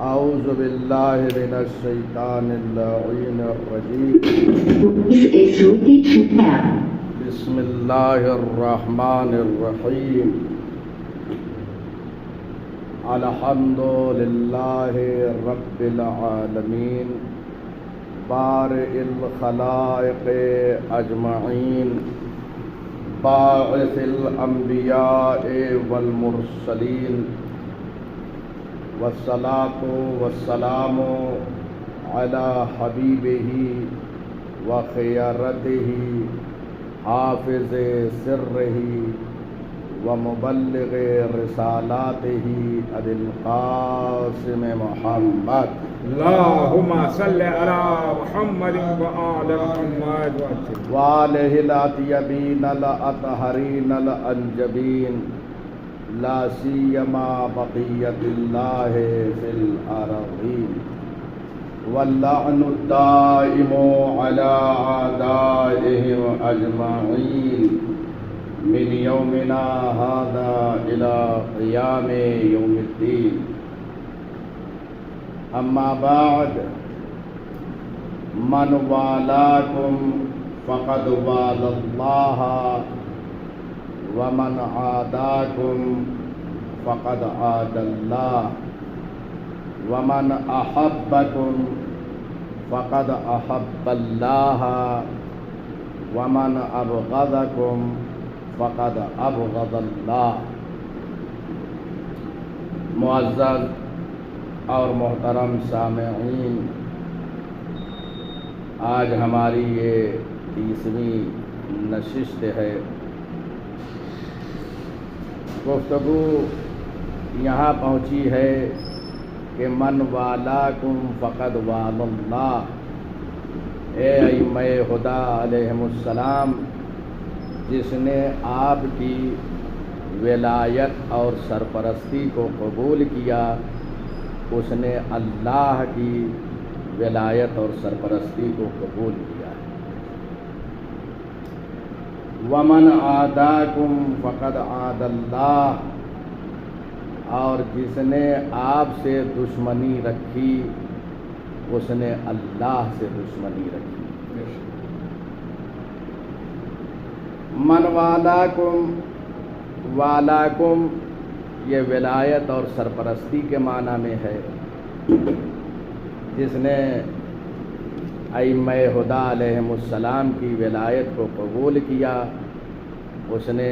اعوذ باللہ من الشیطان اللعین الرجیم This is routed to tab. بسم اللہ الرحمن الرحیم الحمد للہ رب العالمین بارئ الخلائق اجمعین باعث الانبیاء والمرسلین والصلاة والسلام على حبیبہ وخیرتہ حافظ سرہ ومبلغ رسالاتہ ابی القاسم محمد اللهم صل على محمد وآل محمد وآلہ الأطیبین الأطہرین الأنجبین لا سیما بقیت اللہ فی الارضین واللعن الدائم علی اعدائهم اجمعین من یومنا هذا الى قیام یوم الدین اما بعد من والاکم فقد والا اللہ ومن عاداکم فقد عاد اللہ ومن احبکم فقد احب اللہ ومن ابغضکم فقد ابغض اللہ۔ معزز اور محترم سامعین، آج ہماری یہ 30ویں نشست ہے۔ گفتگو یہاں پہنچی ہے کہ من والاکم فقد والا اللہ، اے ائمہ خدا علیہم السلام، جس نے آپ کی ولایت اور سرپرستی کو قبول کیا، اس نے اللہ کی ولایت اور سرپرستی کو قبول کیا۔ ومن عاداکم فقد عاد اللہ، اور جس نے آپ سے دشمنی رکھی اس نے اللہ سے دشمنی رکھی۔ من والاکم، والاکم یہ ولایت اور سرپرستی کے معنی میں ہے۔ جس نے ائمہ ہدی علیہم السلام کی ولایت کو قبول کیا اس نے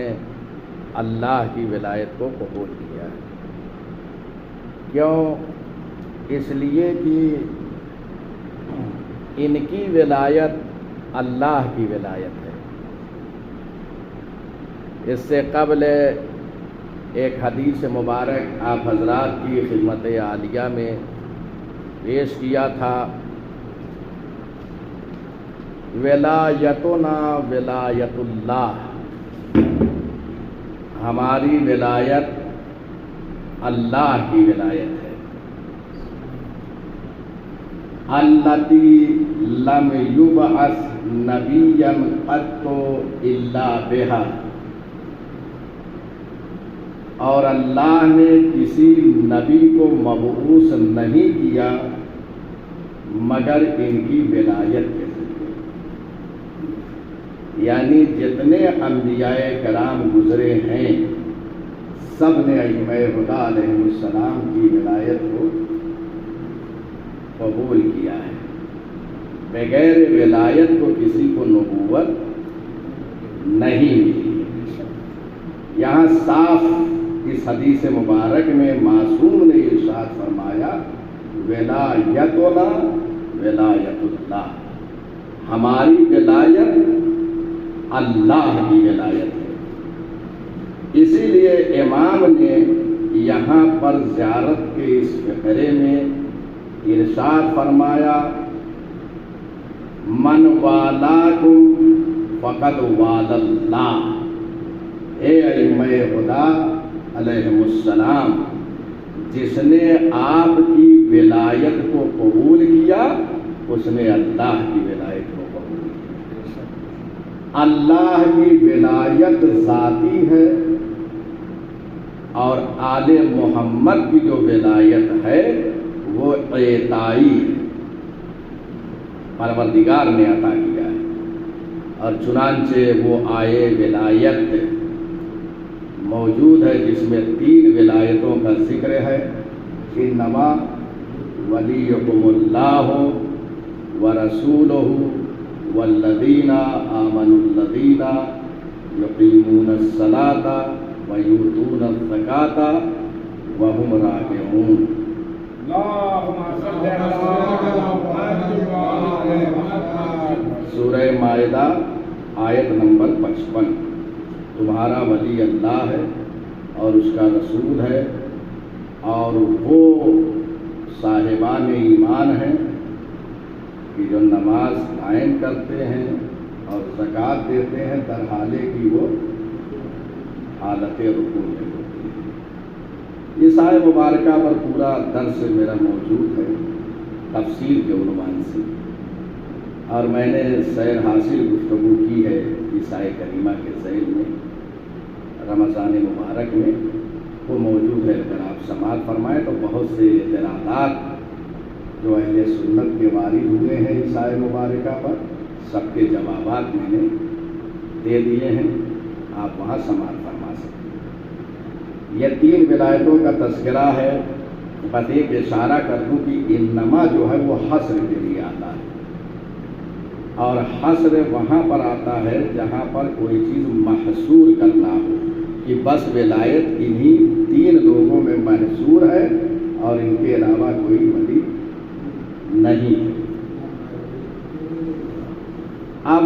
اللہ کی ولایت کو قبول کیا ہے۔ کیوں؟ اس لیے کہ ان کی ولایت اللہ کی ولایت ہے۔ اس سے قبل ایک حدیث مبارک آپ حضرات کی خدمت عالیہ میں پیش کیا تھا، ولایتنا ولایت اللہ، ہماری ولایت اللہ کی ولایت ہے۔ التی لم یبعث نبیا قط الا بہا، اور اللہ نے کسی نبی کو مبعوث نہیں کیا مگر ان کی ولایت کے ذریعے۔ یعنی جتنے انبیاء کرام گزرے ہیں سب نے ائمہ ہدی علیہ السلام کی ولایت کو قبول کیا ہے۔ بغیر ولایت کو کسی کو نبوت نہیں ملی۔ یہاں صاف اس حدیث مبارک میں معصوم نے ارشاد فرمایا، ولایتنا ولایت اللہ، ہماری ولایت اللہ کی ولایت ہے۔ اسی لیے امام نے یہاں پر زیارت کے اس فقرے میں ارشاد فرمایا، من والاکم فقد والا اللہ، اے ائمہ خدا علیہم السلام، جس نے آپ کی ولایت کو قبول کیا اس نے اللہ کی ولایت کو قبول کیا۔ اللہ کی ولایت ذاتی ہے اور آل محمد کی جو ولایت ہے وہ عطائی پروردگار نے عطا کیا ہے، اور چنانچہ وہ آئے ولایت موجود ہے جس میں 3 ولایتوں کا ذکر ہے۔ انما ولیکم اللہ ورسولہ والذین آمنوا الذین یقیمون الصلاۃ ویؤتون الزکاۃ وہم راکعون۔ سورہ مائدہ آیت نمبر 55۔ تمہارا ولی اللہ ہے اور اس کا رسول ہے، اور وہ صاحبان ایمان ہیں کہ جو نماز قائم کرتے ہیں اور زکوٰۃ دیتے ہیں در حالے کی وہ حالت رکوع میں ہوتی ہے۔ اس آیت مبارکہ پر پورا درس میرا موجود ہے تفسیر کے عنوان سے، اور میں نے سیر حاصل گفتگو کی ہے اس آیت کریمہ کے ذیل میں رمضان مبارک میں، وہ موجود ہے۔ اگر آپ سماعت فرمائیں تو بہت سے اعتراضات جو اہل سنت کے وارد ہوئے ہیں اس آیت مبارکہ پر، سب کے جوابات میں نے دے دیے ہیں، آپ وہاں سماعت فرما سکتے ہیں۔ یہ 3 ولایتوں کا تذکرہ ہے۔ بس ایک اشارہ کر دوں کہ انما جو ہے وہ حصر کے لیے آتا ہے، اور حصر وہاں پر آتا ہے جہاں پر کوئی چیز محصور کرنا ہو، کہ بس ولایت انہی 3 لوگوں میں محصور ہے اور ان کے علاوہ کوئی ولی نہیں۔ اب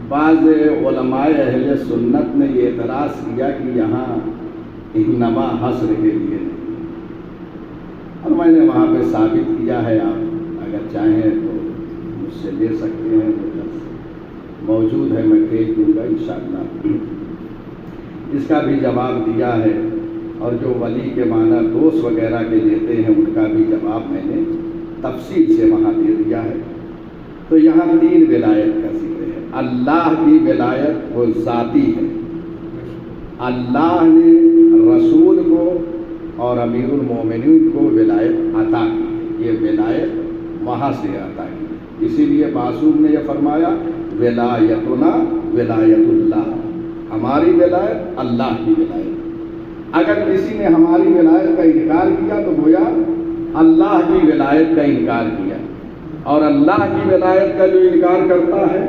بعض علماء اہل سنت نے یہ اعتراض کیا کہ یہاں انما حصر کے لیے نہیں، اور میں نے وہاں پہ ثابت کیا ہے، آپ اگر چاہیں تو مجھ سے لے سکتے ہیں، موجود ہے، میں بھیج دوں گا انشاءاللہ۔ اس کا بھی جواب دیا ہے، اور جو ولی کے معنی دوست وغیرہ کے لیتے ہیں ان کا بھی جواب میں نے تفصیل سے وہاں دے دیا ہے۔ تو یہاں 3 ولایت کا ذکر ہے۔ اللہ کی ولایت وہ ذاتی ہے، اللہ نے رسول کو اور امیر المومنین کو ولایت عطا کی، یہ ولایت وہاں سے عطا کی۔ اسی لیے معصوم نے یہ فرمایا ولایتنا ولایت اللہ، ہماری ولایت اللہ کی ولایت۔ اگر کسی نے ہماری ولایت کا انکار کیا تو گویا اللہ کی ولایت کا انکار کیا، اور اللہ کی ولایت کا جو انکار کرتا ہے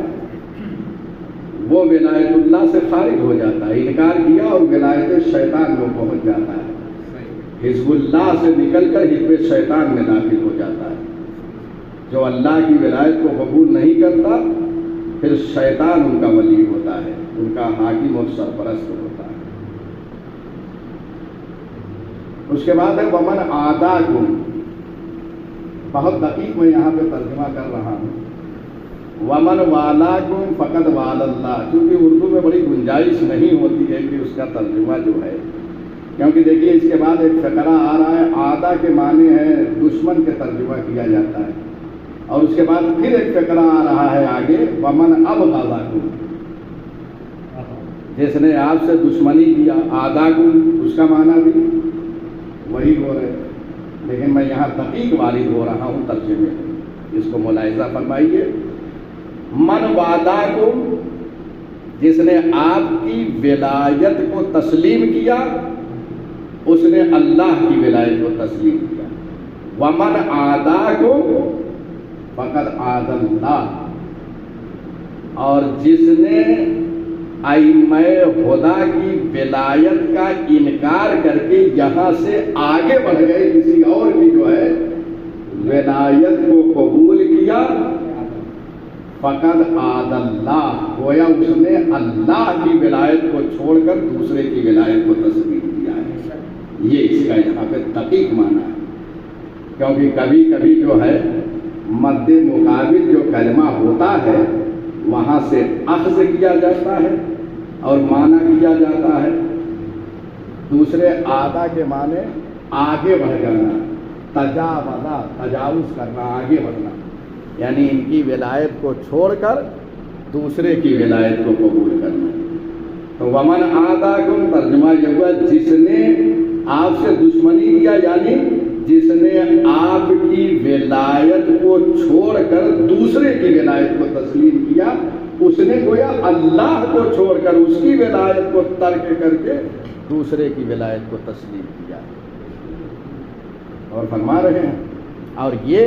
وہ ولایت اللہ سے خارج ہو جاتا ہے۔ انکار کیا اور ولایت شیطان میں پہنچ جاتا ہے، حزب اللہ سے نکل کر حزب شیطان میں داخل ہو جاتا ہے۔ جو اللہ کی ولایت کو قبول نہیں کرتا پھر شیطان ان کا ولی ہوتا ہے، ان کا حاکم اور سرپرست ہوتا ہے۔ اس کے بعد ہے ومن عاداکم، بہت دقیق میں یہاں پہ ترجمہ کر رہا ہوں، ومن والاکم فقد والا اللہ، کیونکہ اردو میں بڑی گنجائش نہیں ہوتی ہے کہ اس کا ترجمہ جو ہے، کیونکہ دیکھیے اس کے بعد ایک فقرہ آ رہا ہے، عادہ کے معنی ہے دشمن کے ترجمہ کیا جاتا ہے، اور اس کے بعد پھر ایک فقرہ آ رہا ہے آگے ومن ابغضکم، جس نے آپ سے دشمنی کیا، عاداکم اس کا معنی بھی وہی ہو رہے، لیکن میں یہاں دقیق وارد ہو رہا ہوں ترجمے میں، اس کو ملاحظہ فرمائیے۔ من وعداکم، جس نے آپ کی ولایت کو تسلیم کیا اس نے اللہ کی ولایت کو تسلیم کیا۔ ومن عاداکم فقد عاد اللہ، اور جس نے ائمہ ہدی کی ولایت کا انکار کر کے یہاں سے آگے بڑھ گئے، کسی اور کی جو ہے ولایت کو قبول کیا، فقد عاد اللہ، گویا اس نے اللہ کی ولایت کو چھوڑ کر دوسرے کی ولایت کو تسلیم کیا ہے۔ یہ اس کا یہاں پہ دقیق معنی ہے، کیونکہ کبھی کبھی جو ہے مد مقابل جو کلمہ ہوتا ہے وہاں سے اخذ کیا جاتا ہے اور معنی کیا جاتا ہے، دوسرے آدھا کے معنی آگے بڑھ جانا، تجاوز کرنا، آگے بڑھنا، یعنی ان کی ولایت کو چھوڑ کر دوسرے کی ولایت کو قبول کرنا۔ تو ومن عاداکم ترجمہ یہ ہوا جس نے آپ سے دشمنی کیا، یعنی جس نے آپ کی ولایت کو چھوڑ کر دوسرے کی ولایت کو تسلیم کیا، اس نے گویا اللہ کو چھوڑ کر اس کی ولایت کو ترک کر کے دوسرے کی ولایت کو تسلیم کیا۔ اور فرما رہے ہیں، اور یہ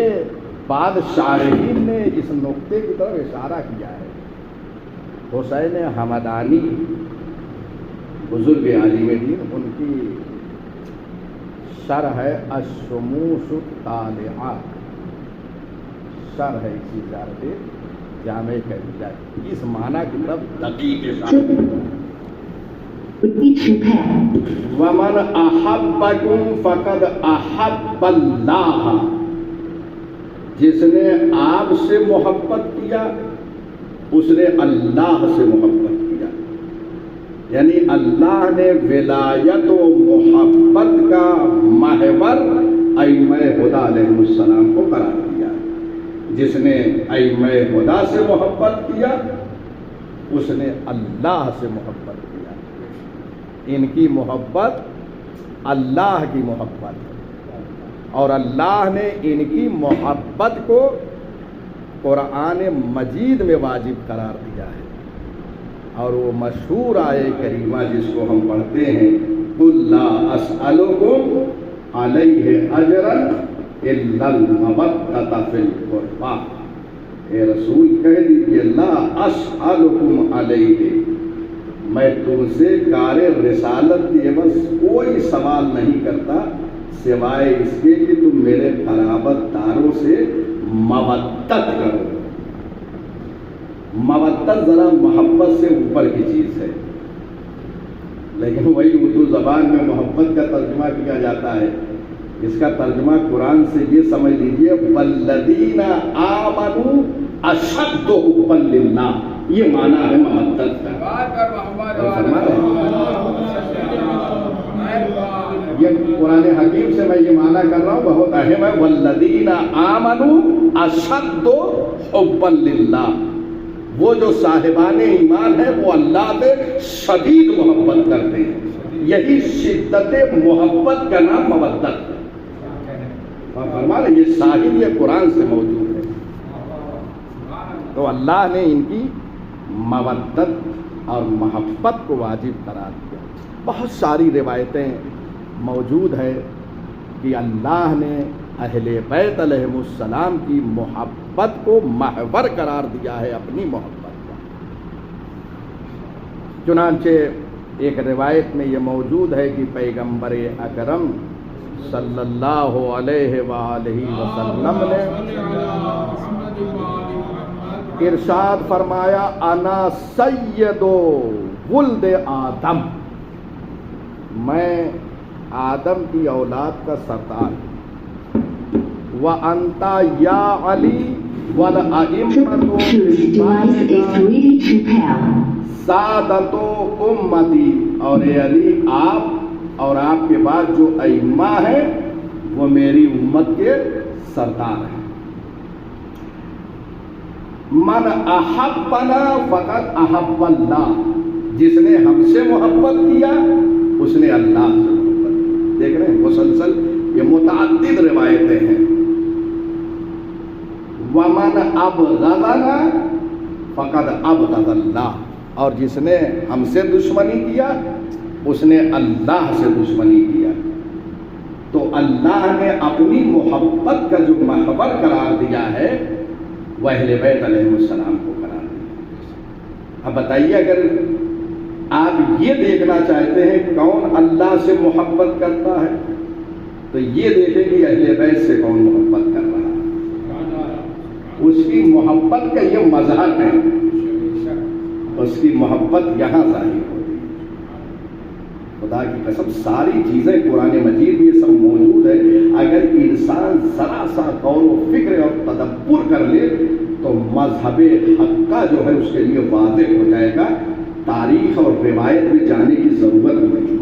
بعد شارحین نے اس نقطے کی طرف اشارہ کیا ہے۔ حسین حمدانی بزرگ عالم دین، ان کی شرح ہے الشموس الطالعات، شرح ہے اسی زیارت جامع کلیلہ، اس معنی کی طرف دقیق اشارہ۔ وَمَنْ أَحَبَّكُمْ فَقَدْ أَحَبَّ اللَّهَ، جس نے آپ سے محبت کیا اس نے اللہ سے محبت کیا، یعنی اللہ نے ولایت و محبت کا محور ائمہ ہدی علیہ السلام کو قرار دیا۔ جس نے ائمہ ہدی سے محبت کیا اس نے اللہ سے محبت کیا۔ ان کی محبت اللہ کی محبت ہے، اور اللہ نے ان کی محبت کو قرآن مجید میں واجب قرار دیا ہے، اور وہ مشہور آیہ کریمہ جس کو ہم پڑھتے ہیں، قُلْ لَا أَسْأَلُكُمْ عَلَيْهِ أَجْرًا إِلَّا الْمَوَدَّةَ فِي الْقُرْبَى، اے رسول کہہ دیجئے لا أَسْأَلُكُمْ عَلَيْهِ، میں تم سے کار رسالت کی عوض کوئی سوال نہیں کرتا سوائے اس کے کہ تم میرے قرابت داروں سے مودت کرو۔ مودت ذرا محبت سے اوپر کی چیز ہے، لیکن وہی اردو زبان میں محبت کا ترجمہ کیا جاتا ہے۔ اس کا ترجمہ قرآن سے یہ سمجھ لیجئے، وَالَّذِينَ آمَنُوا أَشَدُّ حُبًّا لِلَّهِ، یہ معنی ہے محبت کا۔ یہ قرآن حکیم سے میں یہ معنی کر رہا ہوں، بہت اہم ہے۔ وَالَّذِينَ آمَنُوا أَشَدُّ حُبًّا لِلَّهِ، وہ جو صاحبان ایمان ہیں وہ اللہ سے شدید محبت کرتے ہیں، یہی شدت محبت کا نام مودت ہے۔ اور فرما رہے یہ شاہد یہ قرآن سے موجود ہے۔ تو اللہ نے ان کی مودت اور محبت کو واجب قرار دیا۔ بہت ساری روایتیں موجود ہے کہ اللہ نے اہل بیت علیہ السلام کی محبت کو محور قرار دیا ہے، اپنی محبت کا۔ چنانچہ ایک روایت میں یہ موجود ہے کہ پیغمبر اکرم صلی اللہ علیہ وآلہ وسلم نے ارشاد فرمایا، انا سید ولد آدم، میں آدم کی اولاد کا سردار، وَأَنْتَ يَا عَلِي وَالْأَئِمَّةُ سَادَةُ أُمَّتِي، اور اے علی آپ اور آپ کے بعد جو ائمہ ہیں وہ میری امت کے سردار ہیں۔ من احبنا فقد احب اللہ، جس نے ہم سے محبت کیا اس نے اللہ سے محبت کی۔ دیکھ رہے ہیں مسلسل یہ متعدد روایتیں ہیں۔ ومن ابغضنا فقد ابغض اللہ، اور جس نے ہم سے دشمنی کیا اس نے اللہ سے دشمنی کیا۔ تو اللہ نے اپنی محبت کا جو محور قرار دیا ہے وہ اہل بیت علیہ السلام کو قرار دیا۔ اب بتائیے اگر آپ یہ دیکھنا چاہتے ہیں کون اللہ سے محبت کرتا ہے تو یہ دیکھیں کہ اہل بیت سے کون محبت کر رہا ہے۔ اس کی محبت کا یہ مظہر ہے، اس کی محبت یہاں ظاہر ہوتی ہے۔ خدا کی قسم ساری چیزیں قرآن مجید میں سب موجود ہے، اگر انسان ذرا سا غور و فکر اور تدبر کر لے تو مذہب حق کا جو ہے اس کے لیے واضح ہو جائے گا۔ تاریخ اور روایت میں جانے کی ضرورت نہیں،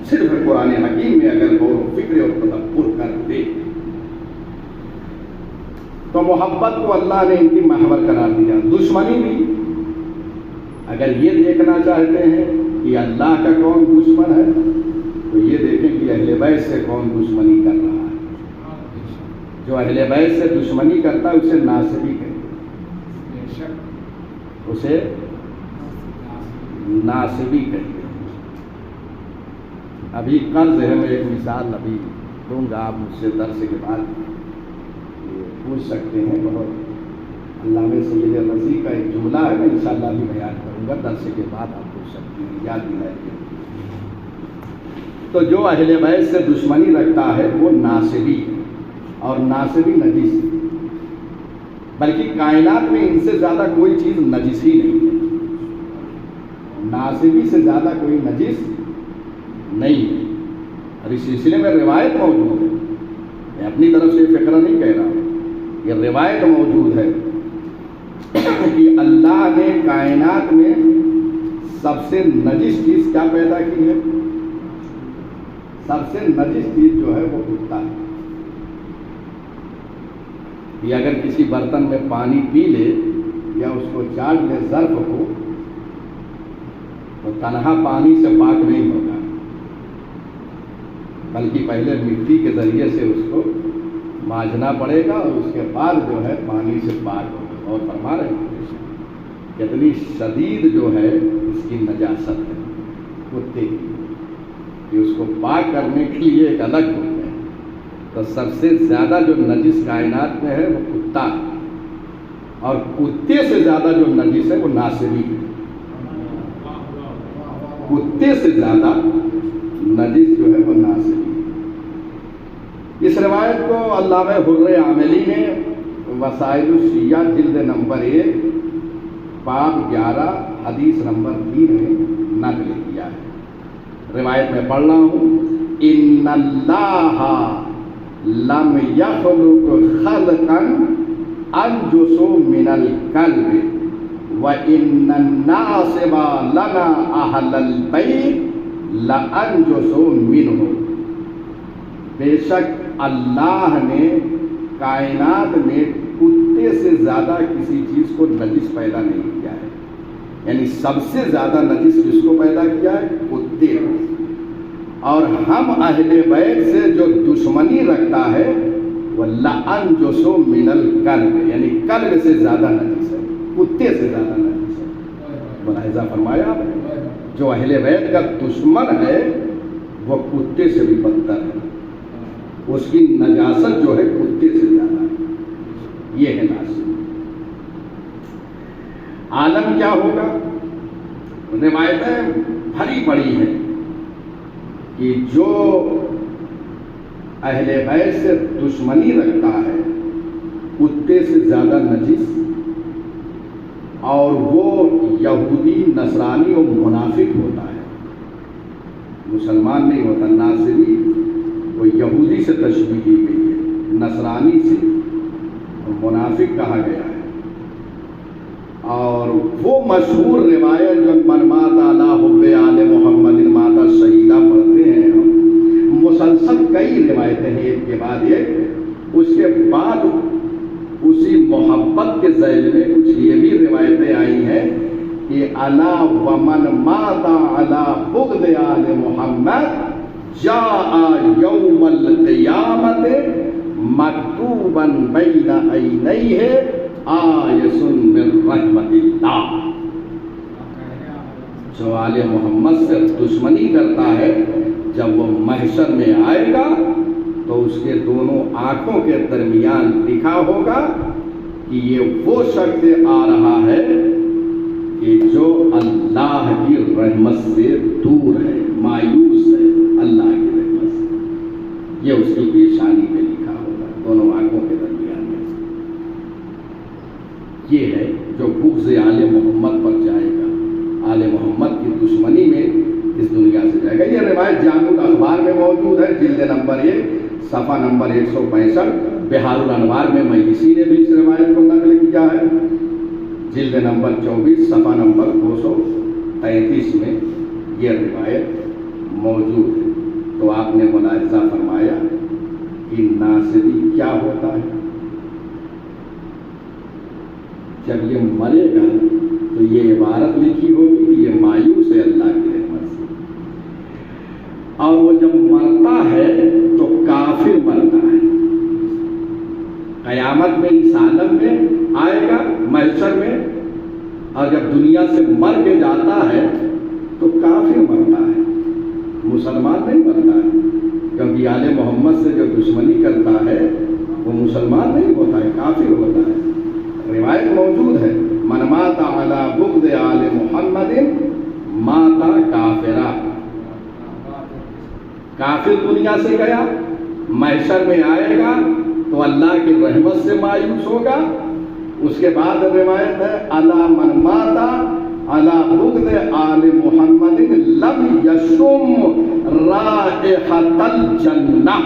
صرف قرآن حکیم میں اگر غور و فکر اور تدبر کر لے تو محبت کو اللہ نے ان کی محور قرار دیا۔ دشمنی بھی اگر یہ دیکھنا چاہتے ہیں کہ اللہ کا کون دشمن ہے تو یہ دیکھیں کہ اہل بیت سے کون دشمنی کر رہا ہے۔ اہل بیت سے دشمنی کرتا ہے اسے ناصبی کہتے ہیں، اسے ناصبی کہتے ہیں۔ ابھی قرض ہے، میں ایک مثال ابھی دوں گا، آپ مجھ سے درس کے بعد پوچھ سکتے ہیں۔ بہت علامہ سید رضی کا ایک جملہ ہے، میں انشاءاللہ بھی بیان کروں گا، درس کے بعد آپ پوچھ سکتے ہیں، یاد دلائیے۔ تو جو اہل بیت سے دشمنی رکھتا ہے وہ ناصبی ہے، اور ناصبی نجس ہے، بلکہ کائنات میں ان سے زیادہ کوئی چیز نجس ہی نہیں ہے، ناصبی سے زیادہ کوئی نجس نہیں ہے۔ اور اس سلسلے میں روایت موجود ہے، میں اپنی طرف سے فکرہ نہیں کہہ رہا ہوں، یہ روایت موجود ہے کہ اللہ نے کائنات میں سب سے نجس چیز کیا پیدا کی ہے؟ سب سے نجس چیز جو ہے وہ کتا ہے۔ یہ اگر کسی برتن میں پانی پی لے یا اس کو چاٹ لے ظرف کو، تو تنہا پانی سے پاک نہیں ہوگا، بلکہ پہلے مٹی کے ذریعے سے اس کو مانجنا پڑے گا اور اس کے بعد جو ہے پانی سے پاک ہوگا۔ اور فرما رہے ہیں کتنی شدید جو ہے اس کی نجاست ہے کتے کی، کہ اس کو پاک کرنے کے لیے ایک الگ حکم ہے۔ تو سب سے زیادہ جو نجس کائنات میں ہے وہ کتا ہے، اور کتے سے زیادہ جو نجس ہے وہ ناصبی ہے۔ کتے سے زیادہ نجس جو ہے وہ ناصبی ہے۔ اس روایت کو علامہ حر عاملی نے وسائل الشیعہ جلد نمبر 1 باب 11 حدیث نمبر 3 میں نقل کیا ہے۔ روایت میں پڑھ رہا ہوں، ان اللہ لم یخلق خلقا انجس من الکلب وان الناصب لنا اہل البیت لانجس منہ۔ بے شک اللہ نے کائنات میں کتے سے زیادہ کسی چیز کو نجس پیدا نہیں کیا ہے، یعنی سب سے زیادہ نجس کس کو پیدا کیا ہے؟ کتے کو۔ اور ہم اہل بیت سے جو دشمنی رکھتا ہے وہ لأنجس من الکلب، یعنی کلب سے زیادہ نجس ہے، کتے سے زیادہ نجس ہے۔ ملاحظہ فرمایا آپ نے، جو اہل بیت کا دشمن ہے وہ کتے سے بھی بدتر ہے، اس کی نجاست جو ہے کتے سے زیادہ ہے۔ یہ ہے ناصب۔ عالم کیا ہوگا؟ روایتیں بھری پڑی ہیں کہ جو اہل بیت سے دشمنی رکھتا ہے کتے سے زیادہ نجس، اور وہ یہودی نصرانی اور منافق ہوتا ہے، مسلمان نہیں ہوتا۔ ناصبی وہ یہودی سے تشبیہ کی گئی ہے، نصرانی سے، اور منافق کہا گیا ہے۔ اور وہ مشہور روایت جو من مات علی حب آل محمد مات شہیدہ پڑھتے ہیں ہم، مسلسل کئی روایتیں ہیں ایک کے بعد ایک، اس کے بعد اسی محبت کے ذیل میں کچھ یہ بھی روایتیں آئی ہیں کہ الا ومن مات علی بغض آل محمد جاء یوم القیامت مکتوبا بین عینیہ آیس من رحمت اللہ۔ جو آل محمد سے دشمنی کرتا ہے جب وہ محشر میں آئے گا تو اس کے دونوں آنکھوں کے درمیان لکھا ہوگا کہ یہ وہ شخص آ رہا ہے کہ جو اللہ کی رحمت سے دور ہے، مایوس ہے اللہ کی رحمت سے۔ یہ اس کی پیشانی پہ لکھا ہوگا دونوں آنکھوں کے درمیان میں۔ یہ ہے جو بغض آل محمد پر جائے گا، آل محمد کی دشمنی میں اس دنیا سے جائے گا۔ یہ روایت جامع الاخبار میں موجود ہے، جلد نمبر 1 صفحہ نمبر 165۔ بحار الانوار میں مجلسی نے بھی اس روایت کو نقل کیا ہے، جلد نمبر 24 صفحہ نمبر 233 میں یہ روایت موجود ہے۔ تو آپ نے ملاحظہ فرمایا کہ ناصبی کیا ہوتا ہے؟ جب یہ مرے گا تو یہ عبارت لکھی ہوگی کہ یہ مایوس ہے اللہ کی رحمت سے، اور وہ جب مرتا ہے تو کافر مرتا ہے، قیامت میں اس عالم میں آئے گا محشر میں، اور جب دنیا سے مر کے جاتا ہے تو کافر مرتا ہے، مسلمان نہیں مرتا ہے، کیونکہ آل محمد سے جو دشمنی کرتا ہے وہ مسلمان نہیں ہوتا ہے، کافر ہوتا ہے۔ روایت موجود ہے، من مات علی بغض آل محمد مات کافرا، کافر دنیا سے گیا، محشر میں آئے گا تو اللہ کی رحمت سے مایوس ہوگا۔ اس کے بعد روایت ہے الا من مات علی بغض آل محمد لم یشم رائحۃ الجنہ،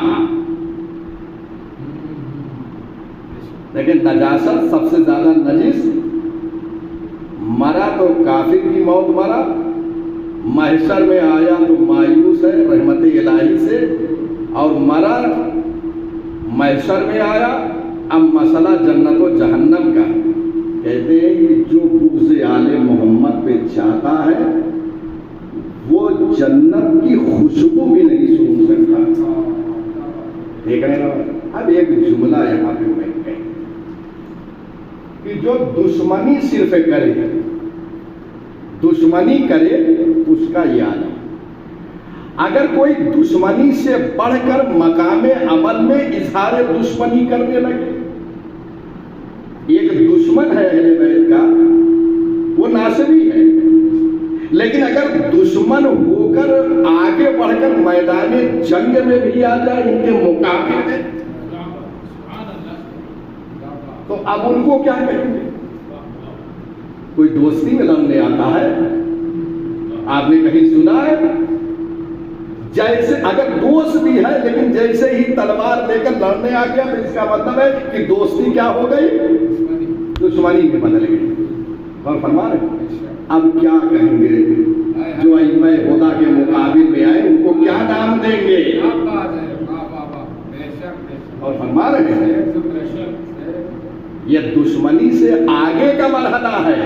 لیکن نجاست سب سے زیادہ نجس، مرا تو کافر کی موت مرا، محشر میں آیا تو مایوس ہے رحمت الہی سے، اور مرا محشر میں آیا۔ اب مسئلہ جنت و جہنم کا، کہتے ہیں کہ جو بغض آل محمد پہ چاہتا ہے وہ جنت کی خوشبو بھی نہیں سون سکتا۔ دیکھ رہے ہیں، اب ایک جملہ یہاں پہ میں کہہ کہ جو دشمنی صرف کرے، دشمنی کرے اس کا یاد ہے، اگر کوئی دشمنی سے بڑھ کر مقام عمل میں اظہار دشمنی کرنے لگے، ایک دشمن ہے اہل بیت کا وہ ناصری ہے، لیکن اگر دشمن ہو کر آگے بڑھ کر میدان جنگ میں بھی آ جائے ان کے مقابل میں، تو اب ان کو کیا کہیں گے؟ کوئی دوستی میں لڑنے آتا ہے، آپ نے کہیں سنا ہے؟ جیسے اگر دوست بھی ہے لیکن جیسے ہی تلوار لے کر لڑنے آ گیا تو اس کا مطلب ہے کہ دوستی کیا ہو گئی؟ دشمنی میں بدل گئی۔ اور فرما رہے اب کیا کہیں گے جو ائمہ خدا کے مقابل میں آئے ان کو کیا نام دیں گے؟ اور فرما رہے ہیں یہ دشمنی سے آگے کا مرحلہ ہے۔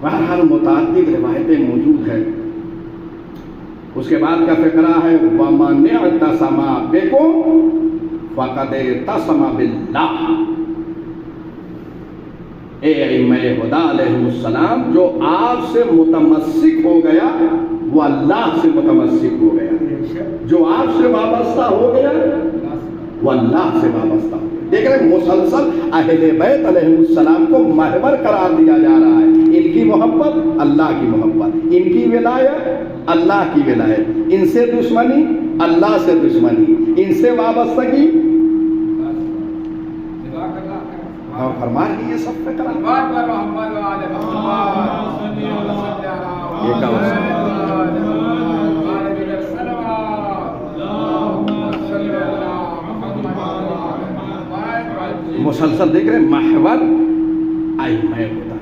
بہرحال متعدد روایتیں موجود ہیں۔ اس کے بعد کا فقرہ ہے وَمَنِ اعْتَصَمَ بِكُمْ فَقَدِ اعْتَصَمَ بِاللَّهِ، اے ائمہ خدا علیہ السلام جو آپ سے متمسک ہو گیا وہ اللہ سے متمسک ہو گیا، جو آپ سے وابستہ ہو گیا وہ اللہ سے وابستہ ہو گیا۔ دیکھ رہے مسلسل اہل بیت علیہ السلام کو محور قرار دیا جا رہا ہے، ان کی محبت اللہ کی محبت، ان کی ولایت اللہ کی ولایت، ان سے دشمنی اللہ سے دشمنی، ان سے وابستگی، اور فرما رہی یہ سب فکر مسلسل دیکھ رہے محور ائمہ خدا،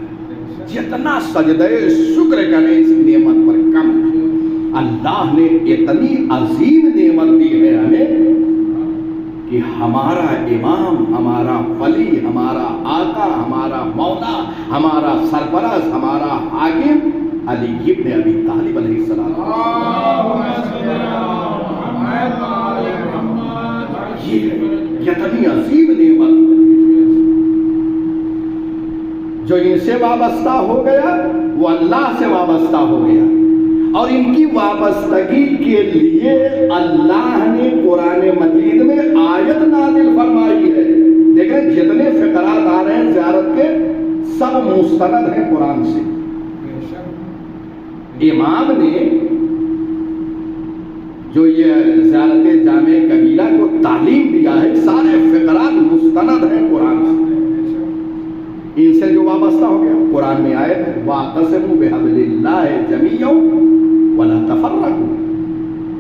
جتنا سجدہ شکر کرے اس نعمت پر کم۔ اللہ نے اتنی عظیم نعمت دی ہے ہمیں کہ ہمارا امام، ہمارا ولی، ہمارا آقا، ہمارا مولا، ہمارا سرپرست، ہمارا حاکم علی ابن ابی طالب علیہ السلام، یہ اتنی عظیم نعمت جو ان سے وابستہ ہو گیا وہ اللہ سے وابستہ ہو گیا، اور ان کی وابستگی کے لیے اللہ نے قرآن مجید میں آیت نازل فرمائی ہے۔ دیکھیں جتنے فقرات آ رہے ہیں زیارت کے سب مستند ہیں قرآن سے۔ امام نے جو یہ زیارت جامع کبیرہ کو تعلیم دیا ہے سارے فقرات مستند ہیں قرآن سے، ان سے جو وابستہ ہو گیا قرآن میں آیت ہے وَاعْتَصِمُوا بِحَبْلِ اللَّهِ جَمِيعًا وَلَا تَفَرَّقُوا،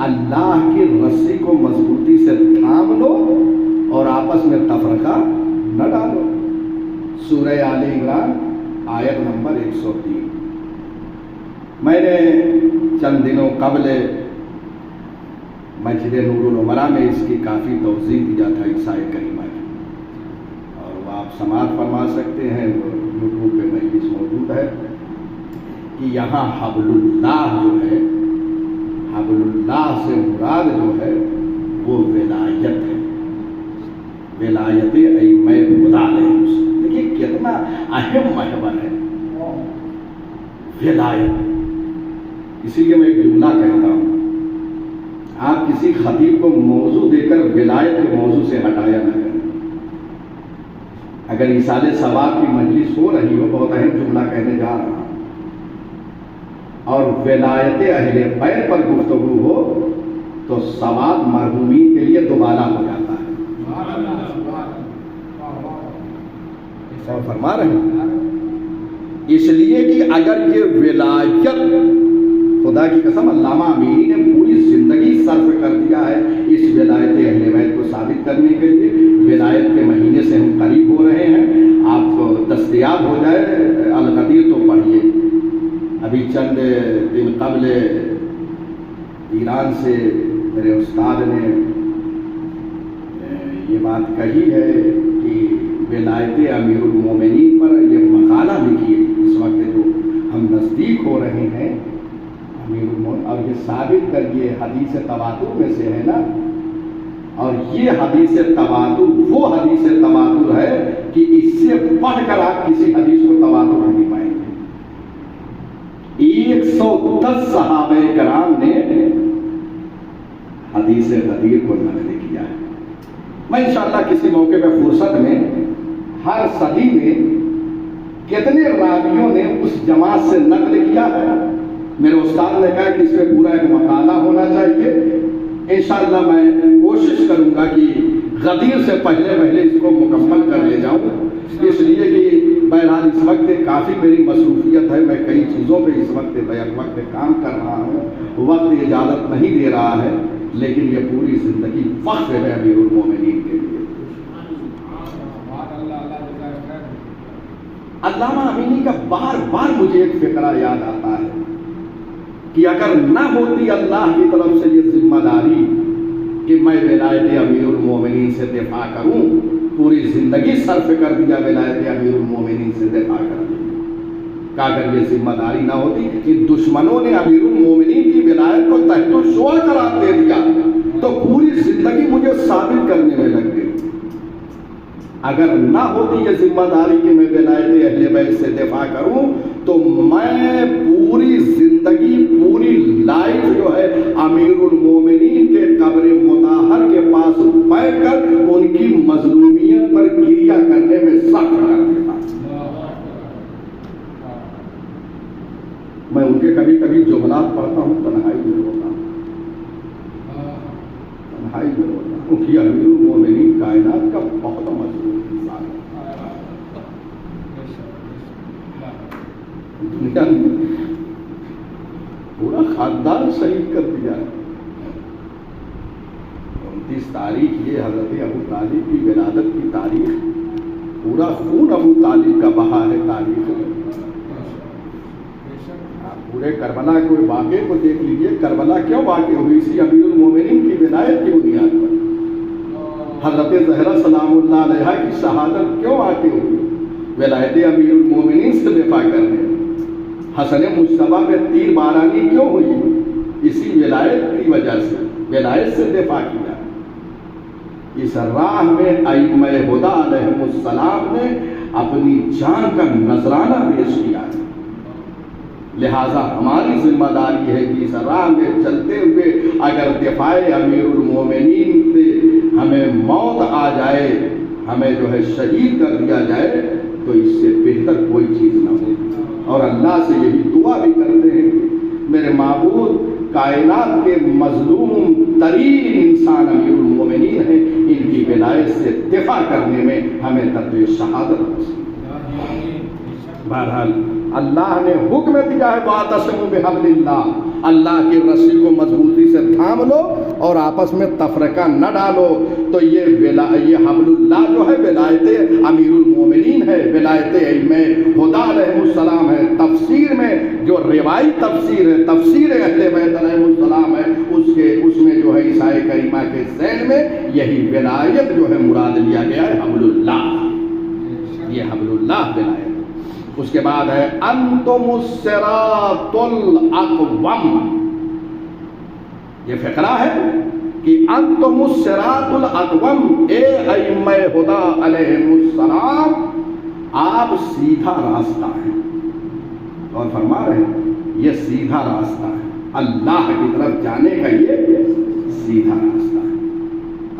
اللہ کی رسی کو مضبوطی سے تھام لو اور آپس میں تفرقہ نہ ڈالو۔ سورہ آل عمران آیت نمبر 103۔ میں نے چند دنوں قبل مسجد نور العمرہ میں اس کی کافی توضیح دیا تھا عیسیٰ کریمہ کی، اور وہ آپ سماعت فرما سکتے ہیں، وہ یوٹیوب پہ مجلس موجود ہے کہ یہاں حبل اللہ جو ہے، حبل اللہ سے مراد جو ہے وہ ولایت ہے، ولایت ائمہ خدا علیہ السلام. دیکھیے کتنا اہم محور ہے ولایت. اسی لیے میں ایک جملہ کہتا ہوں، آپ کسی خطیب کو موضوع دے کر ولایت کے موضوع سے ہٹایا نہ کریں. اگر ایصال ثواب کی مجلس ہو رہی ہو، بہت اہم جملہ کہنے جا رہا ہوں، اور ولایت اہل بیت پر گفتگو ہو تو ثواب مرحومین کے لیے دوبارہ ہو جاتا ہے. فرما رہے ہیں اس لیے کہ اگر یہ ولایت، خدا کی قسم علامہ امینی نے پوری زندگی صرف کر دیا ہے اس ولایت اہل بیت کو ثابت کرنے کے لیے. ولایت کے مہینے سے ہم قریب ہو رہے ہیں، آپ کو دستیاب ہو جائے القدیر تو پڑھیے. ابھی چند دن قبل ایران سے میرے استاد نے یہ بات کہی ہے کہ ولایت امیر المومنین پر یہ مقالہ لکھی ہے اس وقت جو ہم نزدیک ہو رہے ہیں امیر المومنین، اور یہ ثابت کر یہ حدیث تواتر میں سے ہے نا. اور یہ حدیث تواتر وہ حدیث تواتر ہے کہ اس سے پڑھ کر آپ کسی حدیث کو تواتر نہیں پائیں گے. 110 صحابہ کرام نے حدیث غدیر کو نقل کیا ہے. میں انشاءاللہ کسی موقع پہ فرصت میں ہر صدی میں کتنے راویوں نے اس جماعت سے نقل کیا ہے، میرے استاد نے کہا کہ اس پہ پورا ایک مقالہ ہونا چاہیے. انشاءاللہ میں کوشش کروں گا کہ غدیر سے پہلے اس کو مکمل کر لے جاؤں، اس لیے کہ بہرحال اس وقت کافی میری مصروفیت ہے، میں کئی چیزوں پہ اس وقت بیک وقت کام کر رہا ہوں، وقت اجازت نہیں دے رہا ہے، لیکن یہ پوری زندگی وقف ہے امیر المومنین کے لیے. علامہ امینی کا بار بار مجھے ایک فقرہ یاد آتا ہے کہ اگر نہ ہوتی اللہ کی طرف سے یہ ذمہ داری کہ میں ولایت امیر المومنین سے دفاع کروں، پوری زندگی صرف کر دیا ولایت امیر المومنین سے دفاع کر دیا. کہ اگر یہ ذمہ داری نہ ہوتی کہ دشمنوں نے امیر المومنین کی ولایت کو تحت الشعور قرار دے دیا تو پوری زندگی مجھے ثابت کرنے میں لگ گئی. اگر نہ ہوتی یہ ذمہ داری کہ میں ولایت اہل بیت سے دفاع کروں تو میں پوری زندگی پوری لائف جو ہے امیر المومنین کے قبر مطہر کے پاس بیٹھ کر ان کی مظلومیت پر گریہ کرنے میں سخت کر دیتا. میں ان کے کبھی کبھی جملات پڑھتا ہوں، تنہائی میں روتا ہوں، تنہائی میں روتا ہوں، کیونکہ امیر المومنین کائنات کا بہت مظلوم انسان ہے. دنیا نے پورا خاندان شہید کر دیا ہے. 29 تاریخ یہ حضرت ابو طالب کی ولادت کی تاریخ، پورا خون ابو طالب کا بہا ہے تاریخ میں. پورے کربلا کے واقعے کو دیکھ لیجئے، کربلا کیوں واقع ہوئی؟ اسی امیر المومنین کی ولایت کی بنیاد پر. حضرت زہرا سلام اللہ علیہا کی شہادت کیوں واقع ہوئی؟ ولایت امیر المومنین سے دفاع کرنے. حسن مجتبیٰ میں تیر بارانی کیوں ہوئی؟ اسی ولایت کی وجہ سے، ولایت سے دفاع کیا. اس راہ میں ائمہ ہدی علیہم السلام نے اپنی جان کا نذرانہ پیش کیا ہے. لہذا ہماری ذمہ داری ہے کہ اس راہ میں چلتے ہوئے اگر دفاع امیر المومنین سے ہمیں موت آ جائے، ہمیں جو ہے شہید کر دیا جائے، تو اس سے بہتر کوئی چیز نہ ہو. اور اللہ سے یہی دعا بھی کرتے ہیں کہ میرے معبود کائنات کے مظلوم ترین انسان امیر المومنین ہیں، ان کی ولایت سے دفاع کرنے میں ہمیں ترجیح شہادت نصیب. بہرحال اللہ نے حکم دیا ہے وَاعْتَصِمُوا بِحَبْلِ اللَّهِ، اللہ کی رسی کو مضبوطی سے تھام لو اور آپس میں تفرقہ نہ ڈالو. تو یہ حبل اللہ جو ہے ولایت امیر المومنین ہے، ولایت ائمہ خدا علیہ السلام ہے. تفسیر میں جو روایی تفسیر ہے، تفسیر اہل بیت علیہ السلام ہے، اس میں جو ہے عیسائی کریمہ کے ذہن میں یہی ولایت جو ہے مراد لیا گیا ہے، حبل اللہ. یہ حبل اللہ ولایت. اس کے بعد ہے انتم الصراط الاقوم. یہ فقرہ ہے کہ انتم الصراط الاقوم، اے ائمہ ہدی علیہم السلام آپ سیدھا راستہ ہیں. اور فرما رہے ہیں یہ سیدھا راستہ ہے، اللہ کی طرف جانے کا یہ سیدھا راستہ ہے.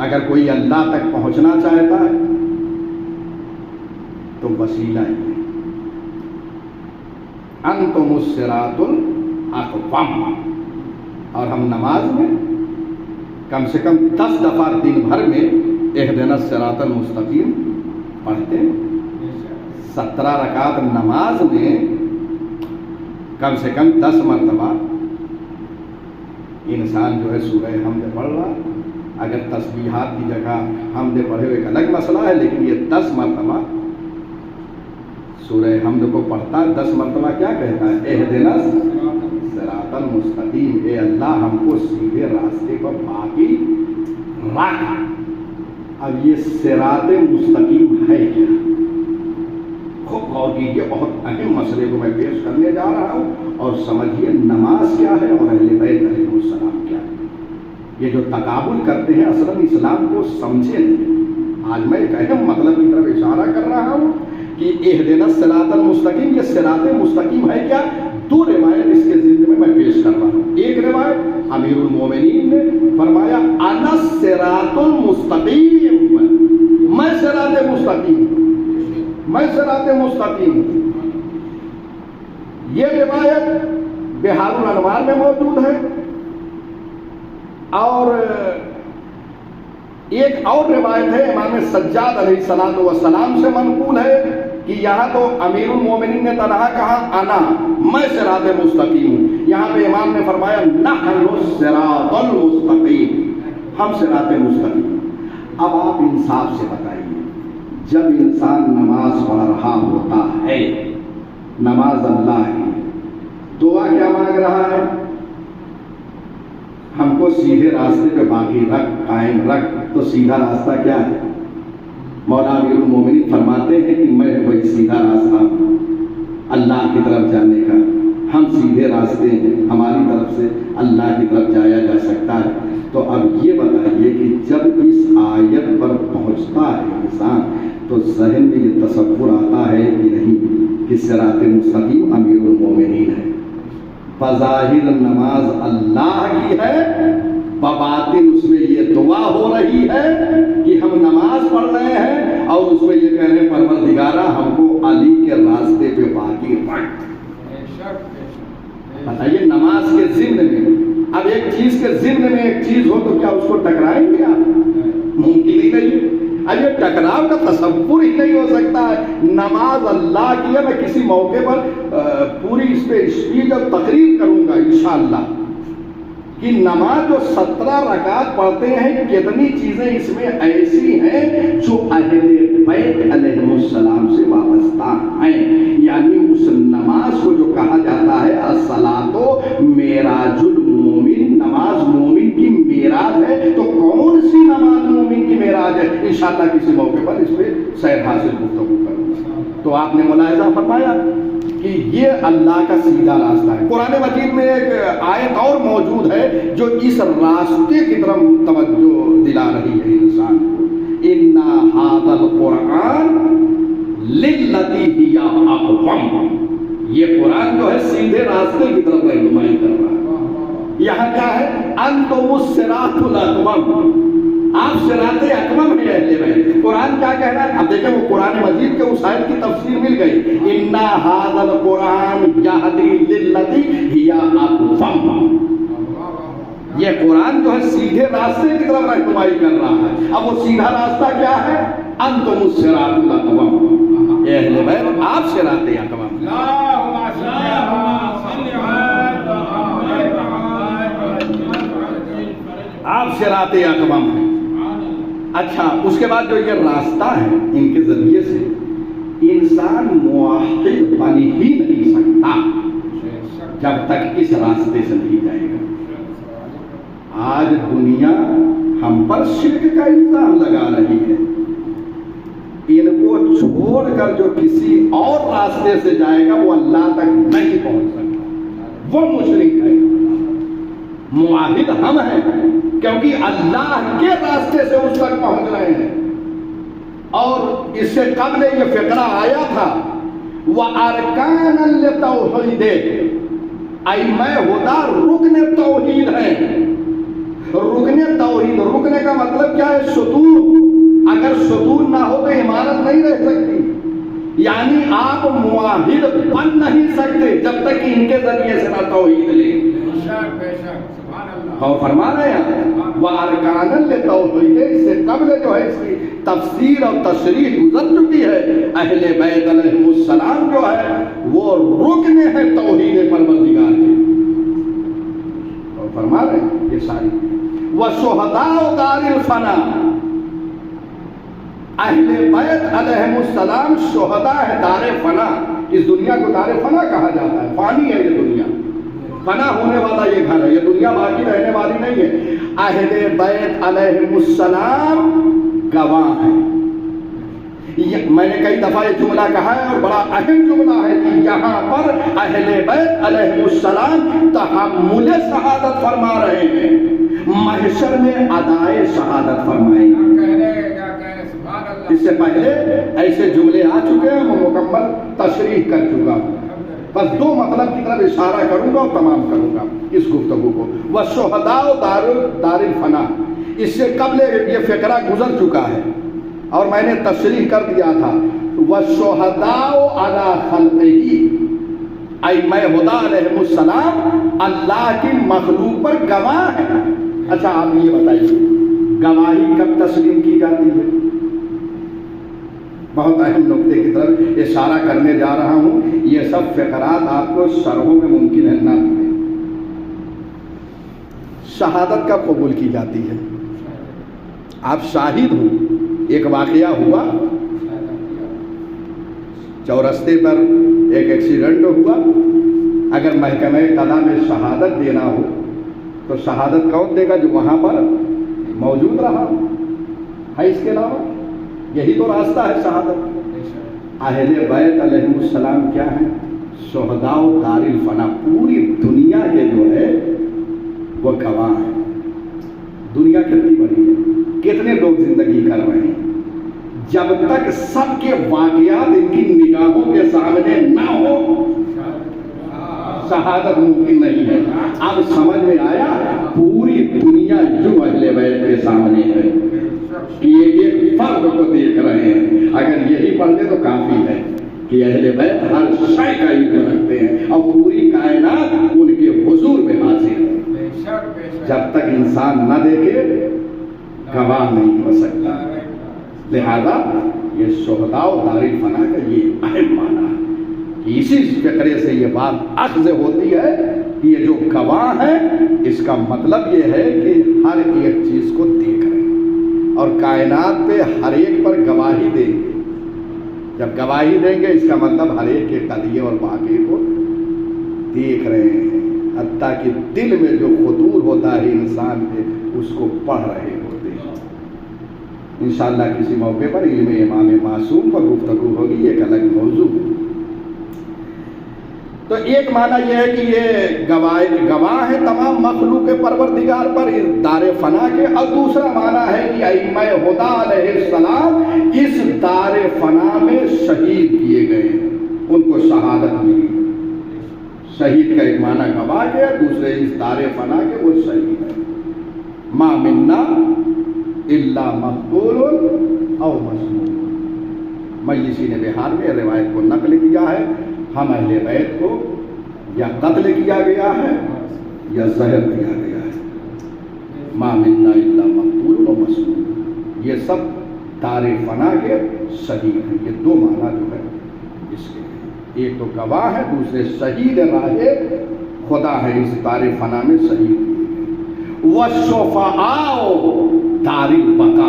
اگر کوئی اللہ تک پہنچنا چاہتا ہے تو وسیلہ ہی ہے. انتم الصراط الاقوم. اور ہم نماز میں کم سے کم 10 دفعہ دن بھر میں اہدنا الصراط المستقیم پڑھتے ہیں. 17 رکعت نماز میں کم سے کم 10 مرتبہ انسان جو ہے سورہ حمد پڑھ رہا. اگر تسبیحات کی جگہ حمد پڑھے ہوئے ایک الگ مسئلہ ہے، لیکن یہ 10 مرتبہ سورہ حمد کو پڑھتا ہے. 10 مرتبہ کیا کہتا ہے؟ اہدنا الصراط المستقیم، اے اللہ ہم کو سیدھے راستے پر باقی رکھ. اب یہ صراط مستقیم ہے کیا؟ خوب غور کیجیے، بہت اہم مسئلے کو میں پیش کرنے جا رہا ہوں، اور سمجھیے نماز کیا ہے اور اہل بیت علیہ السلام کیا ہے. یہ جو تقابل کرتے ہیں اصلاً اسلام کو سمجھے نہیں. آج میں ایک اہم مطلب کی طرف اشارہ کر رہا ہوں کہ اہدنا الصراط المستقیم، یہ صراط مستقیم ہے کیا؟ 2 روایت اس کے ذمے میں پیش کر رہا ہوں. ایک روایت امیر المومنین نے فرمایا انا الصراط المستقیم، میں صراط مستقیم، میں صراط مستقیم. یہ روایت بحار الانوار میں موجود ہے. اور ایک اور روایت ہے امام سجاد علیہ السلام سے منقول ہے کہ یہاں تو امیر المومنین نے تنہا کہا انا، میں صراط مستقیم ہوں. یہاں پہ امام نے فرمایا نحن الصراط المستقیم، ہم صراط مستقیم. اب آپ انصاف سے بتائیے، جب انسان نماز پڑھ رہا ہوتا ہے، نماز اللہ کی، دعا کیا مانگ رہا ہے؟ ہم کو سیدھے راستے پہ باقی رکھ، قائم رکھ. تو سیدھا راستہ کیا ہے؟ مولا امیر المومنین فرماتے ہیں کہ میں وہی سیدھا راستہ ہوں اللہ کی طرف جانے کا. ہم سیدھے راستے ہیں، ہماری طرف سے اللہ کی طرف جایا جا سکتا ہے. تو اب یہ بتائیے کہ جب اس آیت پر پہنچتا ہے انسان تو ذہن میں یہ تصور آتا ہے کہ نہیں کہ صراط مستقیم امیر المومنین ہے. بظاہر نماز اللہ کی ہے، بباطن اس میں یہ دعا ہو رہی ہے کہ ہم نماز پڑھ رہے ہیں اور اس میں یہ کہہ رہے ہیں پروردگارہ ہم کو علی کے راستے پہ باقی رکھ. بتائیے نماز کے ضمن میں، اب ایک چیز کے ضمن میں ایک چیز ہو تو کیا اس کو ٹکرائیں گے آپ؟ ممکن ہی نہیں. اب یہ ٹکراؤ کا تصور ہی نہیں ہو سکتا ہے. نماز اللہ کی ہے. میں کسی موقع پر پوری اس پہ اسپیچ اور تقریر کروں گا انشاءاللہ کہ نماز جو 17 رکعت پڑھتے ہیں کتنی چیزیں اس میں ایسی ہیں جو اہل بیت علیہ السلام سے وابستہ ہیں. یعنی اس نماز کو جو کہا جاتا ہے الصلاۃ معراج المومن، نماز مومن کی معراج ہے. تو کون سی نماز مومن کی معراج ہے؟ انشاءاللہ کسی موقع پر اس پہ سیر حاصل گفتگو کروں گا. تو آپ نے ملاحظہ فرمایا کہ یہ اللہ کا سیدھا راستہ ہے. قرآن مجید میں ایک آیت اور موجود ہے جو اس راستے کی طرف توجہ دلا رہی ہے انسان کو. اِنَّا هَذَا الْقُرْآنَ لِلَّتِي هِيَ أَقْوَمُ. یہ قرآن جو ہے سیدھے راستے کی طرف رہنمائی کر رہا ہے. یہاں کیا ہے؟ أَنْتُمُ الصِّرَاطُ الْأَقْوَمُ، آپ صراط اقوم ہیں اہل بیت. قرآن کیا کہہ رہا ہے؟ اب دیکھیں وہ قرآن مجید کے اس آیت کی تفسیر مل گئی. اِنَّا هَذَا الْقُرْآنَ يَهْدِي لِلَّتِي هِيَ أَقْوَمُ. یہ قرآن جو ہے سیدھے راستے کی طرف رہنمائی کر رہا ہے. اب وہ سیدھا راستہ کیا ہے؟ أَنْتُمُ الصِّرَاطُ الْأَقْوَمُ، اے اہل بیت آپ صراط اقوم. آپ صراط اقوم ہیں. اچھا اس کے بعد جو یہ راستہ ہے ان کے ذریعے سے انسان موحد بن ہی نہیں سکتا جب تک اس راستے سے نہیں جائے گا. آج دنیا ہم پر شرک کا الزام لگا رہی ہے. ان کو چھوڑ کر جو کسی اور راستے سے جائے گا وہ اللہ تک نہیں پہنچ سکتا، وہ مشرک ہے. معاہد ہم ہیں، کیونکہ اللہ کے راستے سے اس تک پہنچ رہے ہیں۔ اور اس سے قبل یہ فقرہ آیا تھا وَأَرْكَانًا لِتَوْحِيدِ، ائمہ ہدی رکن توحید ہیں۔ رکن توحید، رکنے کا مطلب کیا ہے؟ ستون۔ اگر ستون نہ ہو تو عمارت نہیں رہ سکتی، یعنی آپ معاہد بن نہیں سکتے جب تک کہ ان کے ذریعے سے نہ توحید لیں۔ اور فرما رہے ہیں وَأَرْكَانًا لِتَوْحِيدِ، اس سے قبل جو ہے اس کی تفسیر اور تشریح گزر چکی ہے۔ اہل بیت علیہ السلام جو ہے وہ رکن ہے توحید پروردگار کے۔ اور فرما رہے ہیں یہ ساری وَشُهَدَاءُ دَارِ الْفَنَا، اہل بیت علیہ السلام شہداء ہے دار فنا۔ اس دنیا کو دار فنا کہا جاتا ہے، فانی ہے یہ دنیا، فنا ہونے والا یہ گھر ہے، یہ دنیا باقی رہنے والی نہیں ہے۔ اہل بیت علیہ السلام گواہ ہیں۔ میں نے کئی دفعہ یہ جملہ کہا ہے اور بڑا اہم جملہ ہے کہ یہاں پر اہل بیت علیہ السلام تحمل شہادت فرما رہے ہیں، محشر میں ادائے شہادت فرمائیں گے۔ اس سے پہلے ایسے جملے آ چکے ہیں، وہ مکمل تشریح کر چکا ہوں، بس دو مطلب کی طرف اشارہ کروں گا اور تمام کروں گا اس گفتگو کو۔ وَالشُّهَدَاءُ دَارِ الْفَنَا، اس سے قبل یہ فقرہ گزر چکا ہے اور میں نے تشریح کر دیا تھا وَالشُّهَدَاءُ عَلَى خَلْقِهِ، ائمہ ہدی علیہ السلام اللہ کی مخلوق پر گواہ ہیں۔ اچھا آپ یہ بتائیے گواہی کب تسلیم کی جاتی ہے؟ بہت اہم نقطے کی طرف اشارہ کرنے جا رہا ہوں، یہ سب فقرات آپ کو شرحوں میں ممکن ہے نہ ملیں۔ شہادت کب قبول کی جاتی ہے؟ آپ شاہد ہوں، ایک واقعہ ہوا، چورستے پر ایک ایکسیڈنٹ ہوا، اگر محکمہ قضا میں شہادت دینا ہو تو شہادت کون دے گا؟ جو وہاں پر موجود رہا ہے، اس کے علاوہ یہی تو راستہ ہے شہادت۔ اہل بیت علیہ السلام کیا ہیں؟ شہداء دار الفنا، پوری دنیا کے جو ہے وہ گواہ ہیں۔ دنیا کتنی بڑی ہے، کتنے لوگ زندگی کر رہے ہیں، جب تک سب کے واقعات ان کی نگاہوں کے سامنے نہ ہو شہادت ممکن نہیں ہے۔ اب سمجھ میں آیا، پوری دنیا جو اہل بیت کے سامنے ہے کہ یہ فرد کو دیکھ رہے ہیں، اگر یہی پڑھ لے تو کافی ہے کہ اہل بیت ہر شے کا علم رکھتے ہیں اور پوری کائنات ان کے حضور میں حاضر ہے۔ جب تک انسان نہ دیکھے گواہ نہیں ہو سکتا۔ لہذا یہ شہداء دار الفنا کا یہ اہم معنی ہے کہ اسی فقرے سے یہ بات اخذ ہوتی ہے کہ یہ جو گواہ ہیں اس کا مطلب یہ ہے کہ ہر ایک چیز کو دیکھ رہے ہیں اور کائنات پہ ہر ایک پر گواہی دیں گے۔ جب گواہی دیں گے اس کا مطلب ہر ایک کے قضیے اور واقعے کو دیکھ رہے ہیں، حتیٰ کہ دل میں جو خطور ہوتا ہے انسان پہ اس کو پڑھ رہے ہوتے ہیں۔ انشاءاللہ کسی موقع پر علم امام معصوم پر گفتگو ہوگی، ایک الگ موضوع ہے۔ تو ایک معنی یہ ہے کہ یہ گواہ ہے تمام مخلوق پروردگار پر دار فنا کے، اور دوسرا معنی ہے کہ ائمہ ہدی علیہ السلام اس دار فنا میں شہید کیے گئے ہیں، ان کو شہادت ملی۔ شہید کا ایک معنی گواہ کے، دوسرے اس دار فنا کے وہ شہید ہے۔ ما منا الا مقتول او مسموم، مجلسی نے بہار میں روایت کو نقل کیا ہے، ہم اہل بیت کو یا قتل کیا گیا ہے یا زہر دیا گیا ہے۔ ما منا الا مقتول و مسموم، یہ سب دار فنا کے شہید ہیں۔ یہ دو معنی جو ہے اس کے، ایک تو گواہ ہے، دوسرے شہید راہ خدا ہے، اس دار فنا میں شہید کیے گئے۔ والشفعاء دار البقا،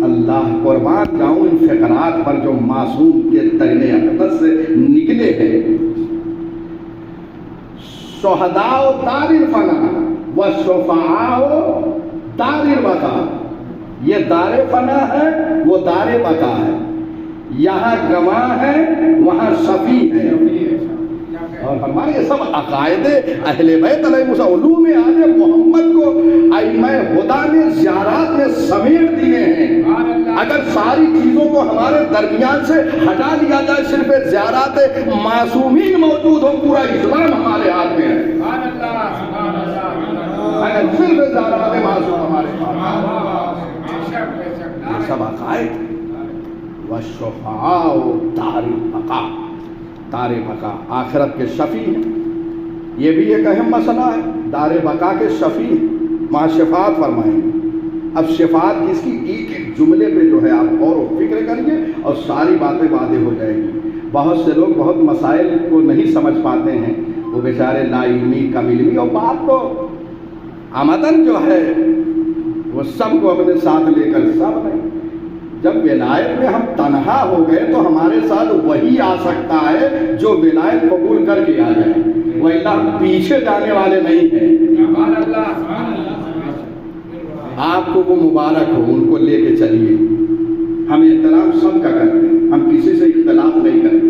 اللہ قربان جاؤں ان فقرات پر جو معصوم کے ترن اقدس سے نکلے ہیں۔ شہداء دار الفنا والشفعاء دار البقا، یہ دار فنا ہے، وہ دار بقا ہے۔ یہاں گواہ ہے، وہاں شفیع ہے۔ اور ہمارے یہ سب عقائد اہل بیت علیہ علوم آل محمد کو ائمہ ہدیٰ نے زیارات میں سمیٹ دیے ہیں۔ اگر ساری چیزوں کو ہمارے درمیان سے ہٹا دیا جائے، صرف زیارات معصومین موجود ہو، پورا اسلام ہمارے ہاتھ میں ہے۔ اگر صرف زیارات معصوم ہمارے ہاتھ، یہ سب عقائد والشفعاء دار البقاء، دار بقا آخرت کے شفیع ہیں، یہ بھی ایک اہم مسئلہ ہے۔ دار بقا کے شفیع وہاں شفاعت فرمائیں گے۔ اب شفاعت کس کی؟ ایک ایک جملے پہ جو ہے آپ غور و فکر کریے اور ساری باتیں واضح ہو جائیں گی۔ بہت سے لوگ بہت مسائل کو نہیں سمجھ پاتے ہیں، وہ بیچارے لا علمی کم علمی، اور بات تو آمدن جو ہے وہ سب کو اپنے ساتھ لے کر سب نہیں۔ جب ولایت میں ہم تنہا ہو گئے تو ہمارے ساتھ وہی آ سکتا ہے جو ولایت قبول کر کے آ جائے، وَإِلَّا ہم پیچھے جانے والے نہیں ہیں۔ آپ کو وہ مبارک ہو، ان کو لے کے چلیے۔ ہم احترام سب کا کرتے ہیں، ہم کسی سے اختلاف نہیں کرتے،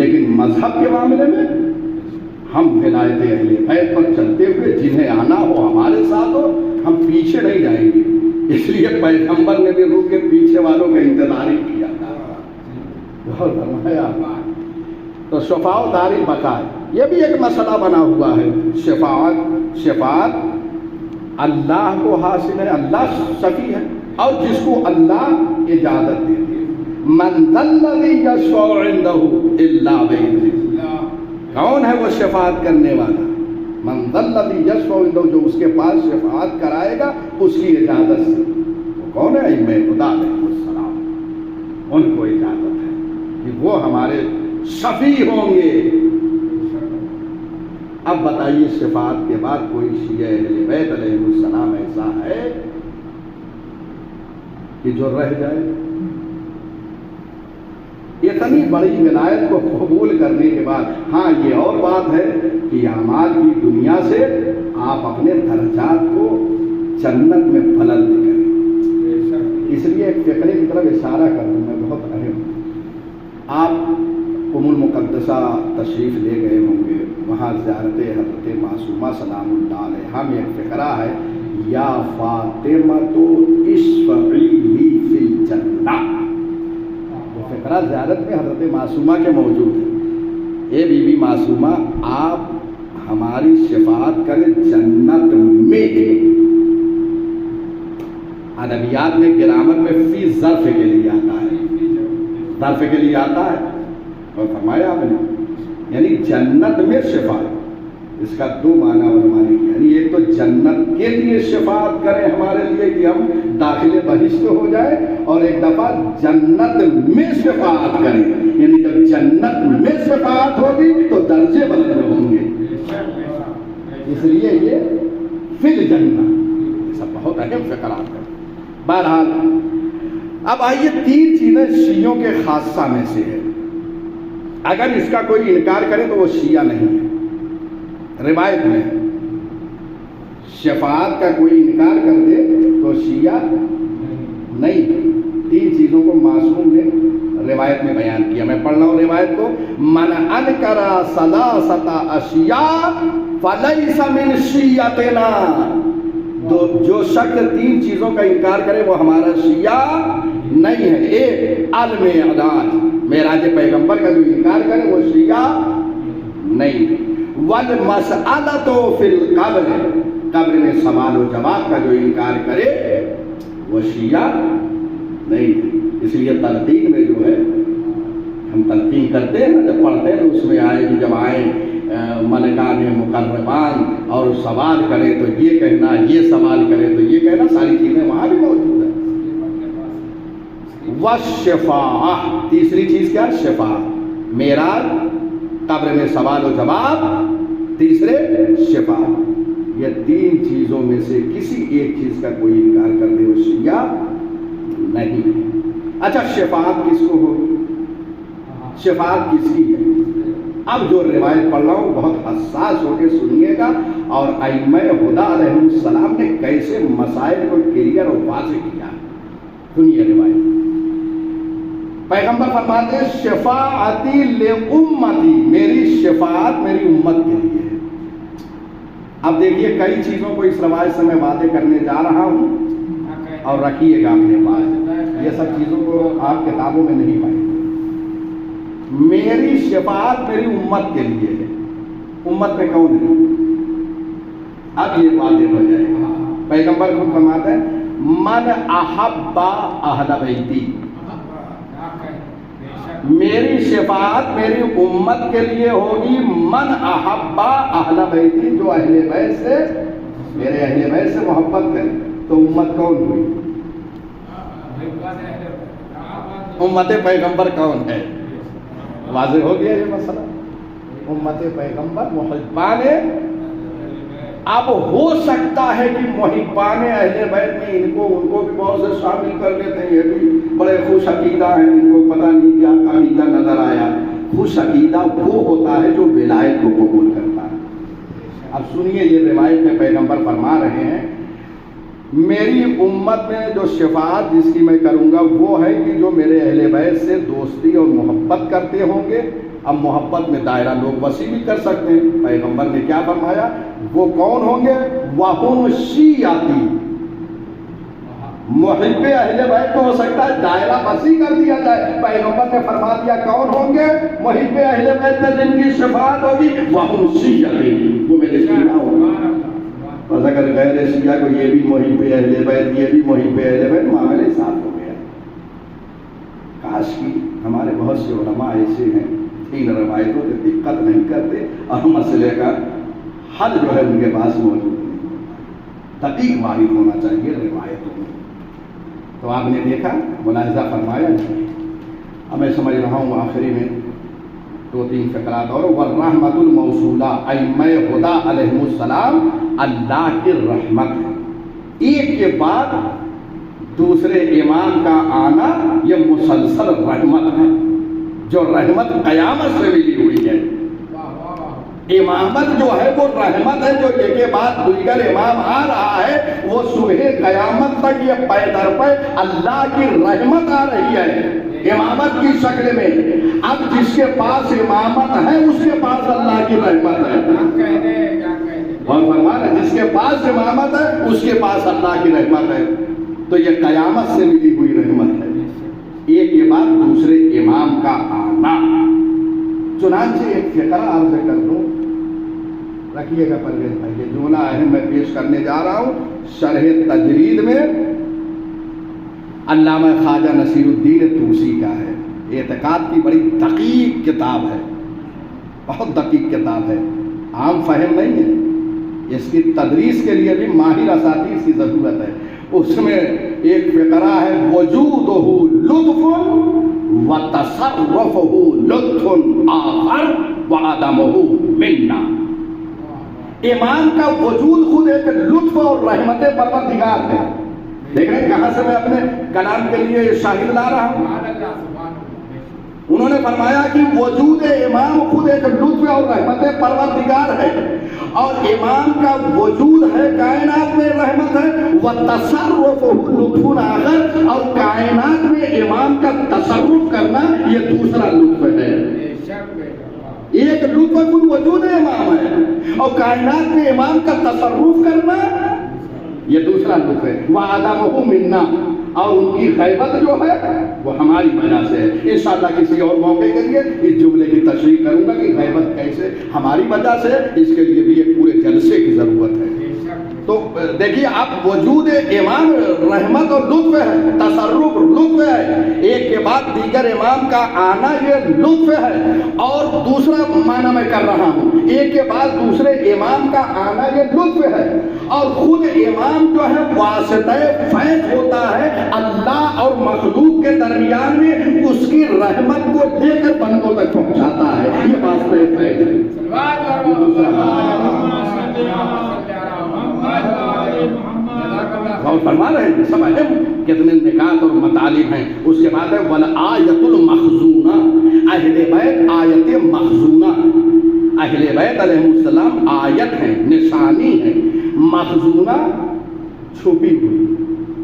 لیکن مذہب کے معاملے میں ہم ولایت اہل بیت پر چلتے ہوئے جنہیں آنا ہو ہمارے ساتھ ہو، ہم پیچھے نہیں جائیں گے۔ اس لیے پیغمبر نے بھی روح کے پیچھے والوں کا انتظار ہی کیا تھا۔ تو شفاعت دار البقاء یہ بھی ایک مسئلہ بنا ہوا ہے۔ شفاعت اللہ کو حاصل ہے، اللہ شفیع ہے، اور جس کو اللہ اجازت دیتے ہیں۔ من ذا الذی یشفع عنده الا بإذنہ، کون ہے وہ شفاعت کرنے والا؟ من ذا الذی یشفع عنده، جو اس کے پاس شفاعت کرائے گا اس کی اجازت سے۔ وہ کون ہے؟ ائمہ ہدیٰ علیہ السلام، ان کو اجازت ہے کہ وہ ہمارے شفیع ہوں گے۔ اب بتائیے شفاعت کے بعد کوئی شیعہ اہل بیت علیہ السلام ایسا ہے کہ جو رہ جائے؟ اتنی بڑی ولایت کو قبول کرنے کے بعد، ہاں یہ اور بات ہے کہ اعمال کی دنیا سے آپ اپنے درجات کو جنت میں بلند کریں۔ اس لیے ایک فقرے کی طرف اشارہ کر دوں میں، بہت اہم۔ آپ ام المقدسہ تشریف لے گئے ہوں گے، وہاں زیارت حضرت معصومہ سلام اللہ علیہا میں ایک فقرہ ہے، یا فاطمہ تو اشفعی لی فی الجنہ۔ وہ فقرہ زیارت میں حضرت معصومہ کے موجود ہے۔ اے بی بی معصومہ، آپ ہماری شفاعت کریں جنت میں۔ ادبیات میں گرامر میں فی ظرف کے لیے آتا ہے، ظرف کے لیے آتا ہے، اور فرمایا آپ نے یعنی جنت میں شفاعت۔ اس کا دو معنی علماء نے کیا، یعنی ایک تو جنت کے لیے شفاعت کریں ہمارے لیے کہ ہم داخل بہشت ہو جائے، اور ایک دفعہ جنت میں شفاعت کریں، یعنی جب جنت میں شفاعت ہوگی تو درجے بلند ہوں گے۔ اس لیے یہ فی الجنہ، یہ سب بہت اہم فقرات ہیں۔ بہرحال اب آئیے تین چیزیں شیعوں کے خاصہ میں سے ہے، اگر اس کا کوئی انکار کرے تو وہ شیعہ نہیں ہے۔ روایت میں شفاعت کا کوئی انکار کر دے تو شیعہ نہیں۔ تین چیزوں کو معصوم نے روایت میں بیان کیا، میں پڑھ رہا ہوں روایت کو۔ من انکر ثلاثۃ اشیاء فلیس من شیعتنا، جو شخص تین چیزوں کا انکار کرے وہ ہمارا شیعہ نہیں ہے۔ ایک علم علاج، معراج پیغمبر کا جو انکار کرے وہ شیعہ نہیں ہے۔ والمسألۃ فی القبر، قبر میں سوال و جواب کا جو انکار کرے وہ شیعہ نہیں ہے۔ اس لیے تلقین میں جو ہے ہم تلقین کرتے ہیں، جب پڑھتے ہیں تو اس میں آئے کہ جب آئیں ملکان مقربان اور سوال کریں تو یہ کہنا، یہ سوال کریں تو یہ کہنا، ساری چیزیں وہاں بھی موجود ہیں۔ والشفاعہ، تیسری چیز کیا؟ شفاعت، معراج، قبر میں سوال و جواب، تیسرے شفاعت۔ یہ تین چیزوں میں سے کسی ایک چیز کا کوئی انکار کر دے وہ شیعہ نہیں۔ اچھا شفاعت کس کو ہوگی؟ شفاعت کس کی ہے؟ اب جو روایت پڑھ رہا ہوں بہت حساس ہو کے سنیے گا، اور ائمہ ہدیٰ علیہ السلام نے کیسے مسائل کو کلیئر اور واضح کیا۔ سنیے روایت۔ پیغمبر فرماتے ہیں شفاعتی لامتی، میری شفاعت میری امت کے لیے ہے۔ اب دیکھیے کئی چیزوں کو اس روایت سے میں وعدے کرنے جا رہا ہوں اور رکھیے گا اپنے پاس، یہ سب چیزوں کو آپ کتابوں میں نہیں پائیں گے۔ میری شفاعت میری امت کے لیے ہے۔ امت میں کون ہے؟ اب یہ واضح ہو جائے گا۔ پیغمبر کو فرماتے ہیں من احب اہل بیتی، میری شفاعت میری امت کے لیے ہوگی من احب اہل بیتی، جو اہل بیت سے میرے اہل بیت سے محبت کرے۔ تو امت کون ہوئی؟ امت پیغمبر کون ہے؟ واضح ہو گیا یہ مسئلہ۔ امت پیغمبر محبان، اب ہو سکتا ہے کہ محبان اہل بیت میں ان کو بھی بہت سے شامل کر لیتے ہیں، یہ بھی بڑے خوش عقیدہ ہیں، ان کو پتہ نہیں کیا عقیدہ نظر آیا۔ خوش عقیدہ وہ ہوتا ہے جو ولایت کو قبول کرتا ہے۔ اب سنیے یہ روایت میں پیغمبر فرما رہے ہیں میری امت میں جو شفاعت جس کی میں کروں گا وہ ہے کہ جو میرے اہل بیت سے دوستی اور محبت کرتے ہوں گے۔ اب محبت میں دائرہ لوگ وسیع بھی کر سکتے ہیں۔ پیغمبر نے کیا فرمایا؟ وہ کون ہوں گے؟ وَهُمْ شِيَّعَتِي، محب اہل بیت تو ہو سکتا ہے دائرہ وسیع کر دیا جائے۔ پیغمبر نے فرما دیا کون ہوں گے؟ محب اہل بیت میں جن کی شفاعت ہوگی وَهُمْ شِيَّعَتِي، وہ میرے شیعہ ہوں گے۔ بس اگر غیر شیعہ کو یہ بھی محب اہل بیت یہ بھی محب اہل بیت، معاملے صاف ہو گیا۔ کاش کی ہمارے بہت سے علماء ایسے ہیں ان روایتوں سے دقت نہیں کرتے اور مسئلے کا حل جو ہے ان کے پاس موجود نہیں، دقیق واحد ہونا چاہیے روایتوں میں۔ تو آپ نے دیکھا، ملاحظہ فرمایا۔ اب میں سمجھ رہا ہوں آخری میں 2-3 فقرات اور والرحمت الموصولہ، ائمہ ہدی علیہم السلام اللہ کی رحمت ہے۔ ایک کے بعد دوسرے امام کا آنا یہ مسلسل رحمت ہے، جو رحمت قیامت سے ملی ہوئی ہے۔ امامت جو ہے وہ رحمت ہے، جو ایک کے بعد دیگر امام آ رہا ہے وہ صبح قیامت تک یہ پے در پے اللہ کی رحمت آ رہی ہے امامت کی شکل میں۔ اب جس کے پاس امامت ہے اس کے پاس اللہ کی رحمت ہے، اور فرمانا جس کے پاس امامت ہے اس کے پاس اللہ کی رحمت ہے۔ تو یہ قیامت سے ملی ہوئی رحمت ہے، ایک کے بعد دوسرے امام کا آنا۔ چنانچہ ایک فقرہ عرض کر دوں، رکھیے گا پرویز بھائی، یہ جملہ اہم میں پیش کرنے جا رہا ہوں۔ شرح تجرید میں علامہ خواجہ نصیر الدین طوسی کا ہے، اعتقاد کی بڑی دقیق کتاب ہے، بہت دقیق کتاب ہے، عام فہم نہیں ہے، اس کی تدریس کے لیے بھی ماہر اساتذہ کی ضرورت ہے۔ اس میں ایک فقرہ ہے وجودہ لطف وتصرفہ لطف آخر وعدمہ منا، امام کا وجود خود ایک لطف اور رحمت پروردگار ہے۔ دیکھ رہے ہیں کہاں سے میں اپنے کلام کے لیے شاہد لا رہا ہوں۔ انہوں نے فرمایا کہ وجود امام خود ایک لطف اور رحمت پروردگار ہے، اور امام کا وجود ہے کائنات میں رحمت ہے، وتصرفہ لطف آخر، اور کائنات میں امام کا تصرف کرنا یہ دوسرا لطف ہے۔ ایک لطف خود وجود امام ہے اور کائنات میں امام کا تصرف کرنا یہ دوسرا لطف ہے۔ وعدمہ منا، اور ان کی غیبت جو ہے وہ ہماری وجہ سے ہے۔ انشاءاللہ کسی اور موقع کے لیے اس جملے کی تشریح کروں گا کہ غیبت کیسے ہماری وجہ سے، اس کے لیے بھی ایک پورے جلسے کی ضرورت ہے۔ تو دیکھیے اب وجود امام رحمت اور لطف ہے، تصرف لطف ہے، ایک کے بعد دیگر امام کا آنا یہ لطف ہے، اور دوسرا معنی میں کر رہا ہوں، ایک کے بعد دوسرے امام کا آنا یہ لطف ہے، اور خود امام جو ہے واسطہ فیض ہوتا ہے اللہ اور مخلوق کے درمیان میں، اس کی رحمت کو لے کر بندوں تک پہنچاتا ہے، یہ واسطہ فیض ہے۔ اور فرما رہے ہیں سب اہم کتنے نکات اور مطالب ہیں۔ اس کے بعد ہے والآیت المخزونہ، اہل بیت آیت مخزونہ، اہل بیت علیہ السلام آیت ہیں، نشانی ہے، مخزونہ چھپی ہوئی،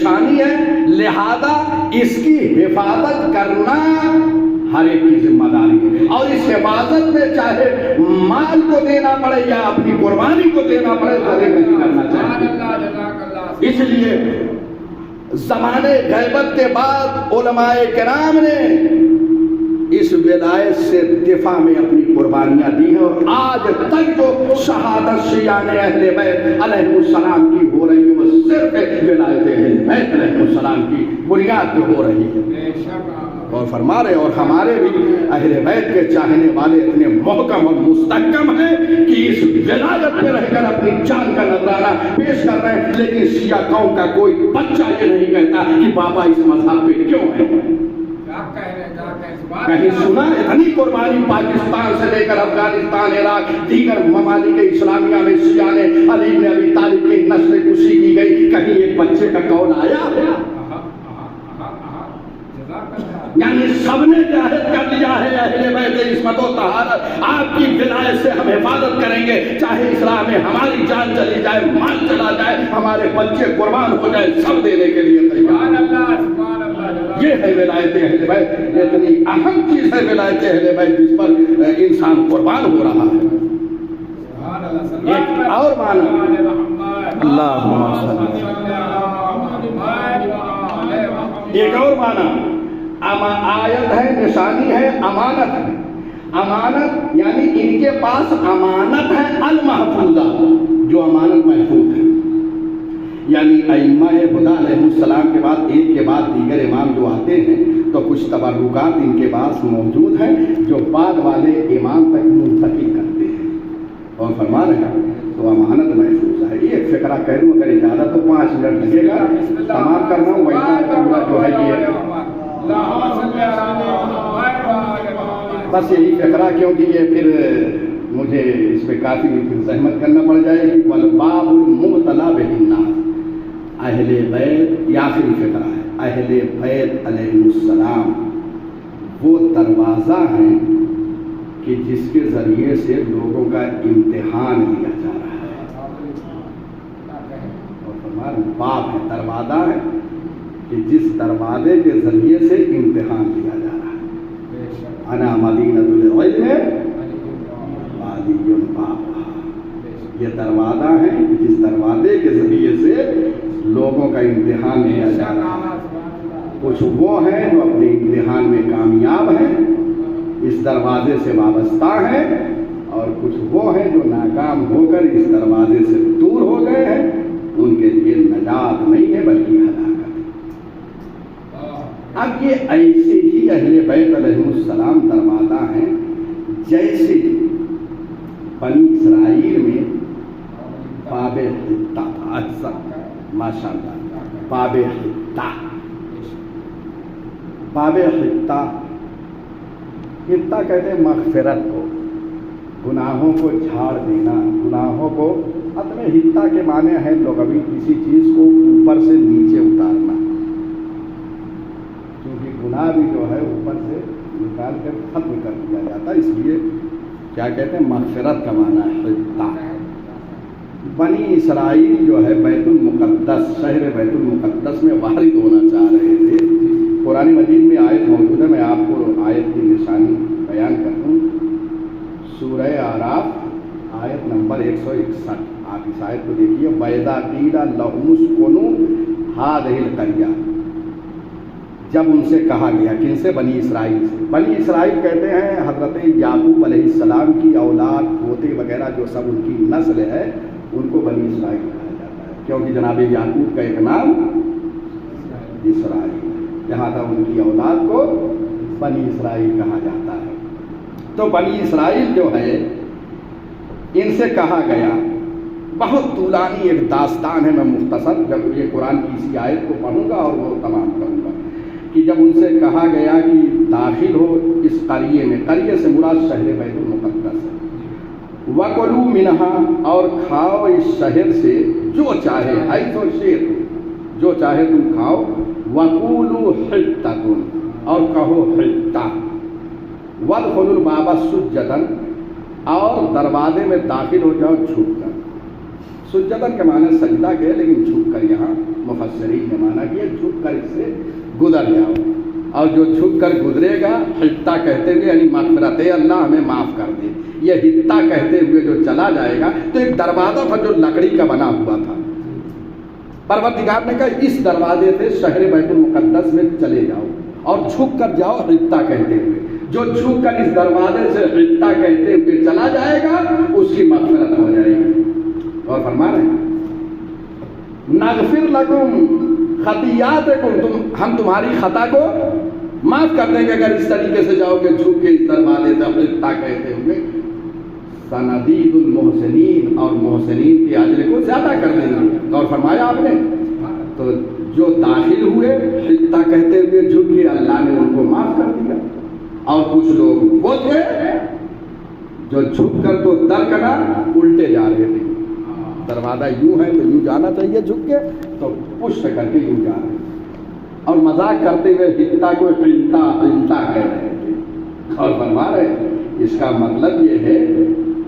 نشانی ہے، لہذا اس کی حفاظت کرنا ہر ایک کی ذمہ داری ہے، اور اس حفاظت میں چاہے مال کو دینا پڑے یا اپنی قربانی کو دینا پڑے تو نہیں کرنا چاہیے۔ اس لیے زمانے غیبت کے بعد علماء کرام نے اس ولایت سے دفاع میں اپنی قربانیاں دی ہیں، اور آج تک جو شہادت شیعان اہل بیت علیہ السلام کی ہو رہی ہے وہ صرف ولایت اہل بیت علیہ السلام کی بنیاد پہ ہو رہی ہے۔ اور فرما رہے اور ہمارے بھی اہل بیت کے چاہنے والے اتنے محکم اور مستحکم ہیں کہ اس ولایت میں رہ کر اپنی جان کا نذرانہ پیش کر رہے ہیں، لیکن شیعہ قوم کا کوئی بچہ یہ نہیں کہتا کہ بابا اس مذہب پہ کیوں ہے۔ کہیں سنا اتنی قربانی پاکستان سے لے کر افغانستان، عراق، دیگر ممالک اسلامیہ میں شیعہ نے علی بن ابی طالب کی نسل کشی کی گئی، کہیں ایک بچے کا قول آیا؟ یعنی سب نے عہد کر لیا ہے اہل بیت عصمت و طہارت، آپ کی ولایت سے ہم حفاظت کریں گے، چاہے اسلام میں ہماری جان چلی جائے، مال چلا جائے، ہمارے بچے قربان ہو جائے، سب دینے کے لیے تیار۔ یہ ہے ولایت اہل بیت، اتنی اہم چیز ہے ولایت اہل بیت جس پر انسان قربان ہو رہا ہے۔ ایک اور معنی اللہم صلی، ایک اور معنی آیت ہے، نشانی ہے، امانت ہے۔ امانت یعنی ان کے پاس امانت ہے المحفوظہ، جو امانت محفوظ ہے۔ یعنی ائمہ خدا علیہ السلام کے بعد ایک کے بعد دیگر امام جو آتے ہیں تو کچھ تبرکات ان کے پاس موجود ہیں جو بعد والے امام تک منتقل کرتے ہیں، اور فرما رہے ہیں تو امانت محفوظ ہے۔ یہ ایک فقرہ کہہ دوں، اگر اجازت تو 5 منٹ لگے گا، تمام کرنا ہوں، پورا جو ہے یہ بس یہی فقرہ، کیونکہ یہ پھر مجھے اس پہ کافی زحمت کرنا پڑ جائے گی۔ والباب المبتلی بہ الناس، اہل بیت، یہ آخری فقرہ ہے، اہل بیت علیہ السلام وہ دروازہ ہیں کہ جس کے ذریعے سے لوگوں کا امتحان لیا جا رہا ہے، اور ہمارا باب ہے، دروازہ ہے کہ جس دروازے کے ذریعے سے امتحان لیا جا رہا ہے۔ انا مدینۃ العلم وادی بابھا، یہ دروازہ ہے جس دروازے کے ذریعے سے لوگوں کا امتحان لیا جا رہا ہے۔ کچھ وہ ہیں جو اپنے امتحان میں کامیاب ہیں، اس دروازے سے وابستہ ہیں، اور کچھ وہ ہیں جو ناکام ہو کر اس دروازے سے دور ہو گئے ہیں، ان کے لیے نجات نہیں ہے بلکہ ہلاکت۔ اب یہ ایسے ہی اہل بیت علیہ السلام دروازہ ہیں جیسے بنی اسرائیل میں باب حطہ، اکثر ماشاءاللہ باب حطہ، باب حطہ، حطہ کہتے ہیں مغفرت کو، گناہوں کو جھاڑ دینا، گناہوں کو، اصل حطہ کے معنی ہے لغوی کسی چیز کو اوپر سے نیچے اتارنا، کیونکہ گناہ بھی جو ہے اوپر سے نکال کر ختم کر دیا جاتا ہے، اس لیے کیا کہتے ہیں مغفرت کا معنی ہے حطہ۔ بنی اسرائیل جو ہے بیت المقدس، شہر بیت المقدس میں وارد ہونا چاہ رہے تھے۔ قرآن مجید میں آیت موجود ہے، میں آپ کو آیت کی نشانی بیان کر دوں۔ سورہ اعراف آیت نمبر 161، آپ اس آیت کو دیکھیے۔ وَإِذَا قِيلَ لَهُمُ اسْكُنُوا هَٰذِهِ الْقَرْيَةَ، جب ان سے کہا گیا، کن سے؟ بنی اسرائیل سے۔ بنی اسرائیل کہتے ہیں حضرت یعقوب علیہ السلام کی اولاد، پوتے وغیرہ جو سب ان کی نسل ہے، ان کو بنی اسرائیل کہا جاتا ہے، کیونکہ جناب یعقوب کا ایک نام اسرائیل، لہٰذا ان کی اولاد کو بنی اسرائیل کہا جاتا ہے۔ تو بنی اسرائیل جو ہے ان سے کہا گیا، بہت طولانی ایک داستان ہے، میں مختصر جب یہ قرآن کی اسی آیت کو پڑھوں گا اور وہ تمام کروں گا، کہ جب ان سے کہا گیا کہ داخل ہو اس قریے میں، قریے سے مراد شہر بیت المقدس ہے، وَكُلُوا مِنْهَا، اور کھاؤ اس شہر سے جو چاہے، حیث شئتم، جو چاہے تم کھاؤ، وَقُولُوا حِطَّةٌ، اور کہو حطہ، وَادْخُلُوا الْبَابَ سُجَّدًا، اور دروازے میں داخل ہو جاؤ جھک کر۔ سجدن کے معنی سجدہ کے، لیکن جھک کر یہاں مفسرین نے مانا کہ جھک کر اس سے گزر جاؤ، اور جو جھک کر گزرے گا حتہ کہتے ہوئے یعنی مغفرت اللہ ہمیں معاف کر دے، یہ حتہ کہتے ہوئے جو چلا جائے گا تو ایک دروازہ تھا جو لکڑی کا بنا ہوا تھا، پروردگار نے کہا اس دروازے سے شہر بیت المقدس میں چلے جاؤ اور جھک کر جاؤ حتہ کہتے ہوئے، جو جھک کر اس دروازے سے حتہ کہتے ہوئے چلا جائے گا اس کی مغفرت ہو جائے گی۔ اور فرما رہے ہیں نغفر لکم خطیاتکم، ہم تمہاری خطا کو معاف کر دیں گے اگر اس طریقے سے جاؤ گے جھک کے اس دروازے سے حتہ کہتے ہوئے، سندید المحسنین، اور محسنین کے اجر کو زیادہ کر دیں گے۔ اور فرمایا آپ نے تو جو داخل ہوئے حتہ کہتے ہوئے جھک کے اللہ نے ان کو معاف کر دیا، اور کچھ لوگ وہ تھے جو جھک کر تو درکنار الٹے جا رہے تھے، دروازہ یوں ہے تو یوں جانا چاہیے جھک کے، تو پشت کر کے یوں جا رہے ہیں اور مذاق کرتے ہوئے حتہ کو حنطہ کہہ رہے تھے۔ اور فرما رہے ہیں اس کا مطلب یہ ہے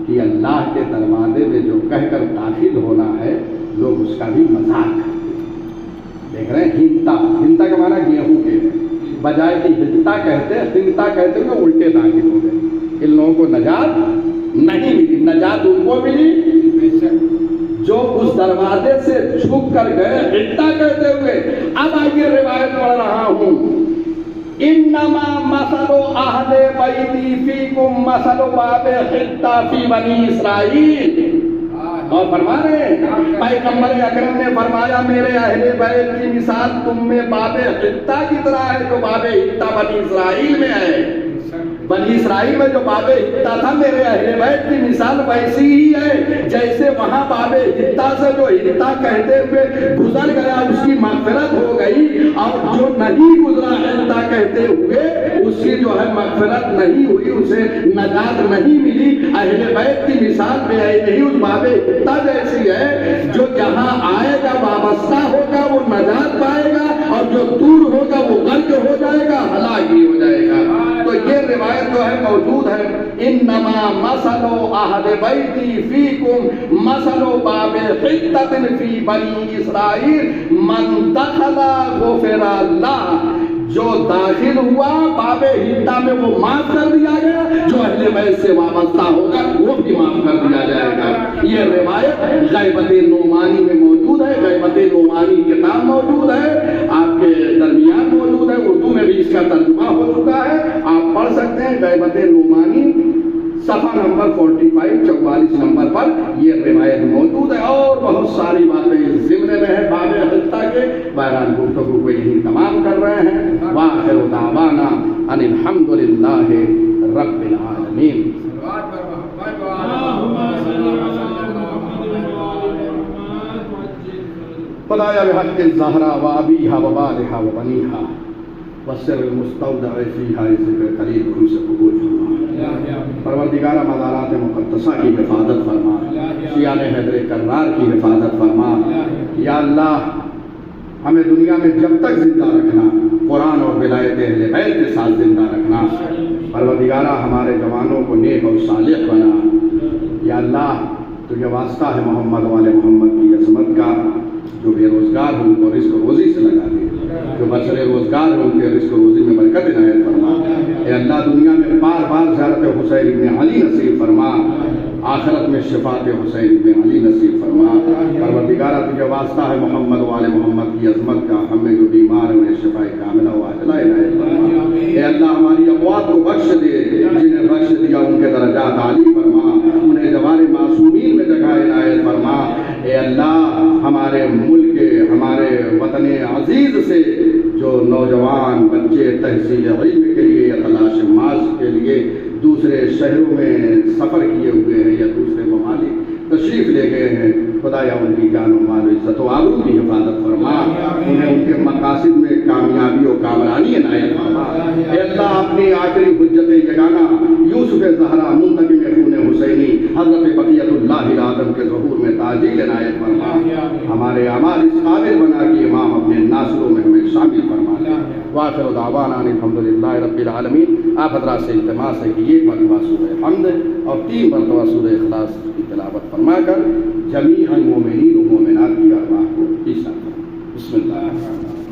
کہ اللہ کے دروازے میں جو کہہ کر داخل ہونا ہے لوگ اس کا بھی مذاق کرتے ہیں۔ دیکھ رہے ہیں ہنتا کا معنی گیہوں کے بجائے کہ ہنتا کہتے ہوئے الٹے داخل ہو گئے، ان لوگوں کو نجات نہیں ملی، نجات ان کو ملی جو اس دروازے سے جھک کر گئے ہنتا کہتے ہوئے۔ اب آئیے روایت پڑھ رہا ہوں، انما مثل اہل بیتی فیکم مثل باب حتہ فی بنی اسرائیل۔ اور فرما رہے ہیں پیغمبر اکرم نے فرمایا میرے اہل بیت کی مثال تم میں باب حتہ کی طرح ہے جو باب حتہ بنی اسرائیل میں ہے۔ بنی اسرائیل میں جو باب حتہ تھا میرے اہل بیت کی مثال ویسی ہی ہے جیسے وہاں باب حتہ سے جو حتہ کہتے ہوئے گزر گیا اس کی مغفرت ہو گئی، اور جو نہیں گزرا حتہ کہتے ہوئے اس کی جو ہے مغفرت نہیں ہوئی، اسے نجات نہیں ملی۔ اہل بیت کی مثال میں یہی اس باب حتہ جیسی ہے، جو جہاں آئے گا وابستہ ہوگا وہ نجات پائے گا، اور جو دور ہوگا وہ غرق ہو جائے گا، ہلاکی ہو جائے گا۔ تو یہ روایت جو ہے موجود ہے، انما مثل اہل بیتی فیکم مثل باب حتۃ فی بنی اسرائیل من دخل غفر اللہ، جو داخل ہوا باب حتہ میں وہ معاف کر دیا گیا، جو اہل بیت سے وابستہ ہوگا وہ بھی معاف کر دیا جائے گا۔ یہ روایت غیبت نعمانی میں موجود ہے، غیبت نعمانی کتاب موجود ہے، آپ کے درمیان موجود ہے، اردو میں بھی اس کا ترجمہ ہو چکا ہے، آپ پڑھ سکتے ہیں غیبت نعمانی صفحہ نمبر 44 نمبر پر یہ روایت موجود ہے، اور بہت ساری باتیں اس ضمن میں ہے باب حتہ کے۔ بہرحال گفتگو کو یہی تمام کر رہے ہیں، وآخر دعوانا ان الحمد للہ رب العالمین۔ خدایا بحق الزہرا وابیہا وبالہا وبنیہا والسر المستودع فیہا ذکر قریب ہم سے قبول فرما۔ پروردگارہ مزارات مقدسہ کی حفاظت فرما، شیعان حیدر کرار کی حفاظت فرما۔ یا اللہ ہمیں دنیا میں جب تک زندہ رکھنا، قرآن اور ولایت اہل بیت کے ساتھ زندہ رکھنا۔ پروردگارہ ہمارے جوانوں کو نیک اور صالح بنا۔ یا اللہ تجھے واسطہ ہے محمد والے محمد کی عظمت کا، جو بے روزگار ہوں کو رزق و روزی سے لگا دے، جو بسر روزگار ہوں کے رزق و روزی میں برکت عنایت فرما۔ اے اللہ دنیا میں بار بار زیارت حسین ابن علی نصیب فرما، آخرت میں شفاعت حسین ابن علی نصیب فرما۔ پروردگارہ تجھے واسطہ ہے محمد والے محمد کی عظمت کا، ہمیں جو بیمار ہیں شفاء کاملہ و عاجلہ عنایت فرما۔ اے اللہ ہماری اموات کو بخش دے، جنہیں بخش دیا ان کے درجات عالی فرما، انہیں جوار معصومین میں جگہ عنایت فرما۔ اے اللہ ہمارے ملک ہمارے وطن عزیز سے جو نوجوان بچے تحصیل علم کے لیے یا تلاش معاش کے لیے دوسرے شہروں میں سفر کیے ہوئے ہیں یا دوسرے ممالک تشریف لے گئے ہیں، خدایا ان کی جان و مال عزت و آبرو کی حفاظت فرما، انہیں ان کے مقاصد میں کامیابی و کامرانی عنایت فرما۔ اے اللہ اپنی آخری حجت یگانہ یوسف زہرا منتقم خون حسینی حضرت بقیت اللہ العظم کے ظہور میں تعجیل عنایت فرما۔ ہمارے اعمال اس قابل بنا کہ امام اپنے ناصروں میں ہمیں شامل فرما لے۔ وآخر دعوانا الحمدللہ رب العالمین۔ آپ حضرات سے التماس ہے کہ ایک مرتبہ سورہ حمد اور 3 مرتبہ سورہ اخلاص کی تلاوت فرما کر جمیع مومنین و مومنات کی ارواح کو عیسیٰ کریں۔ فرما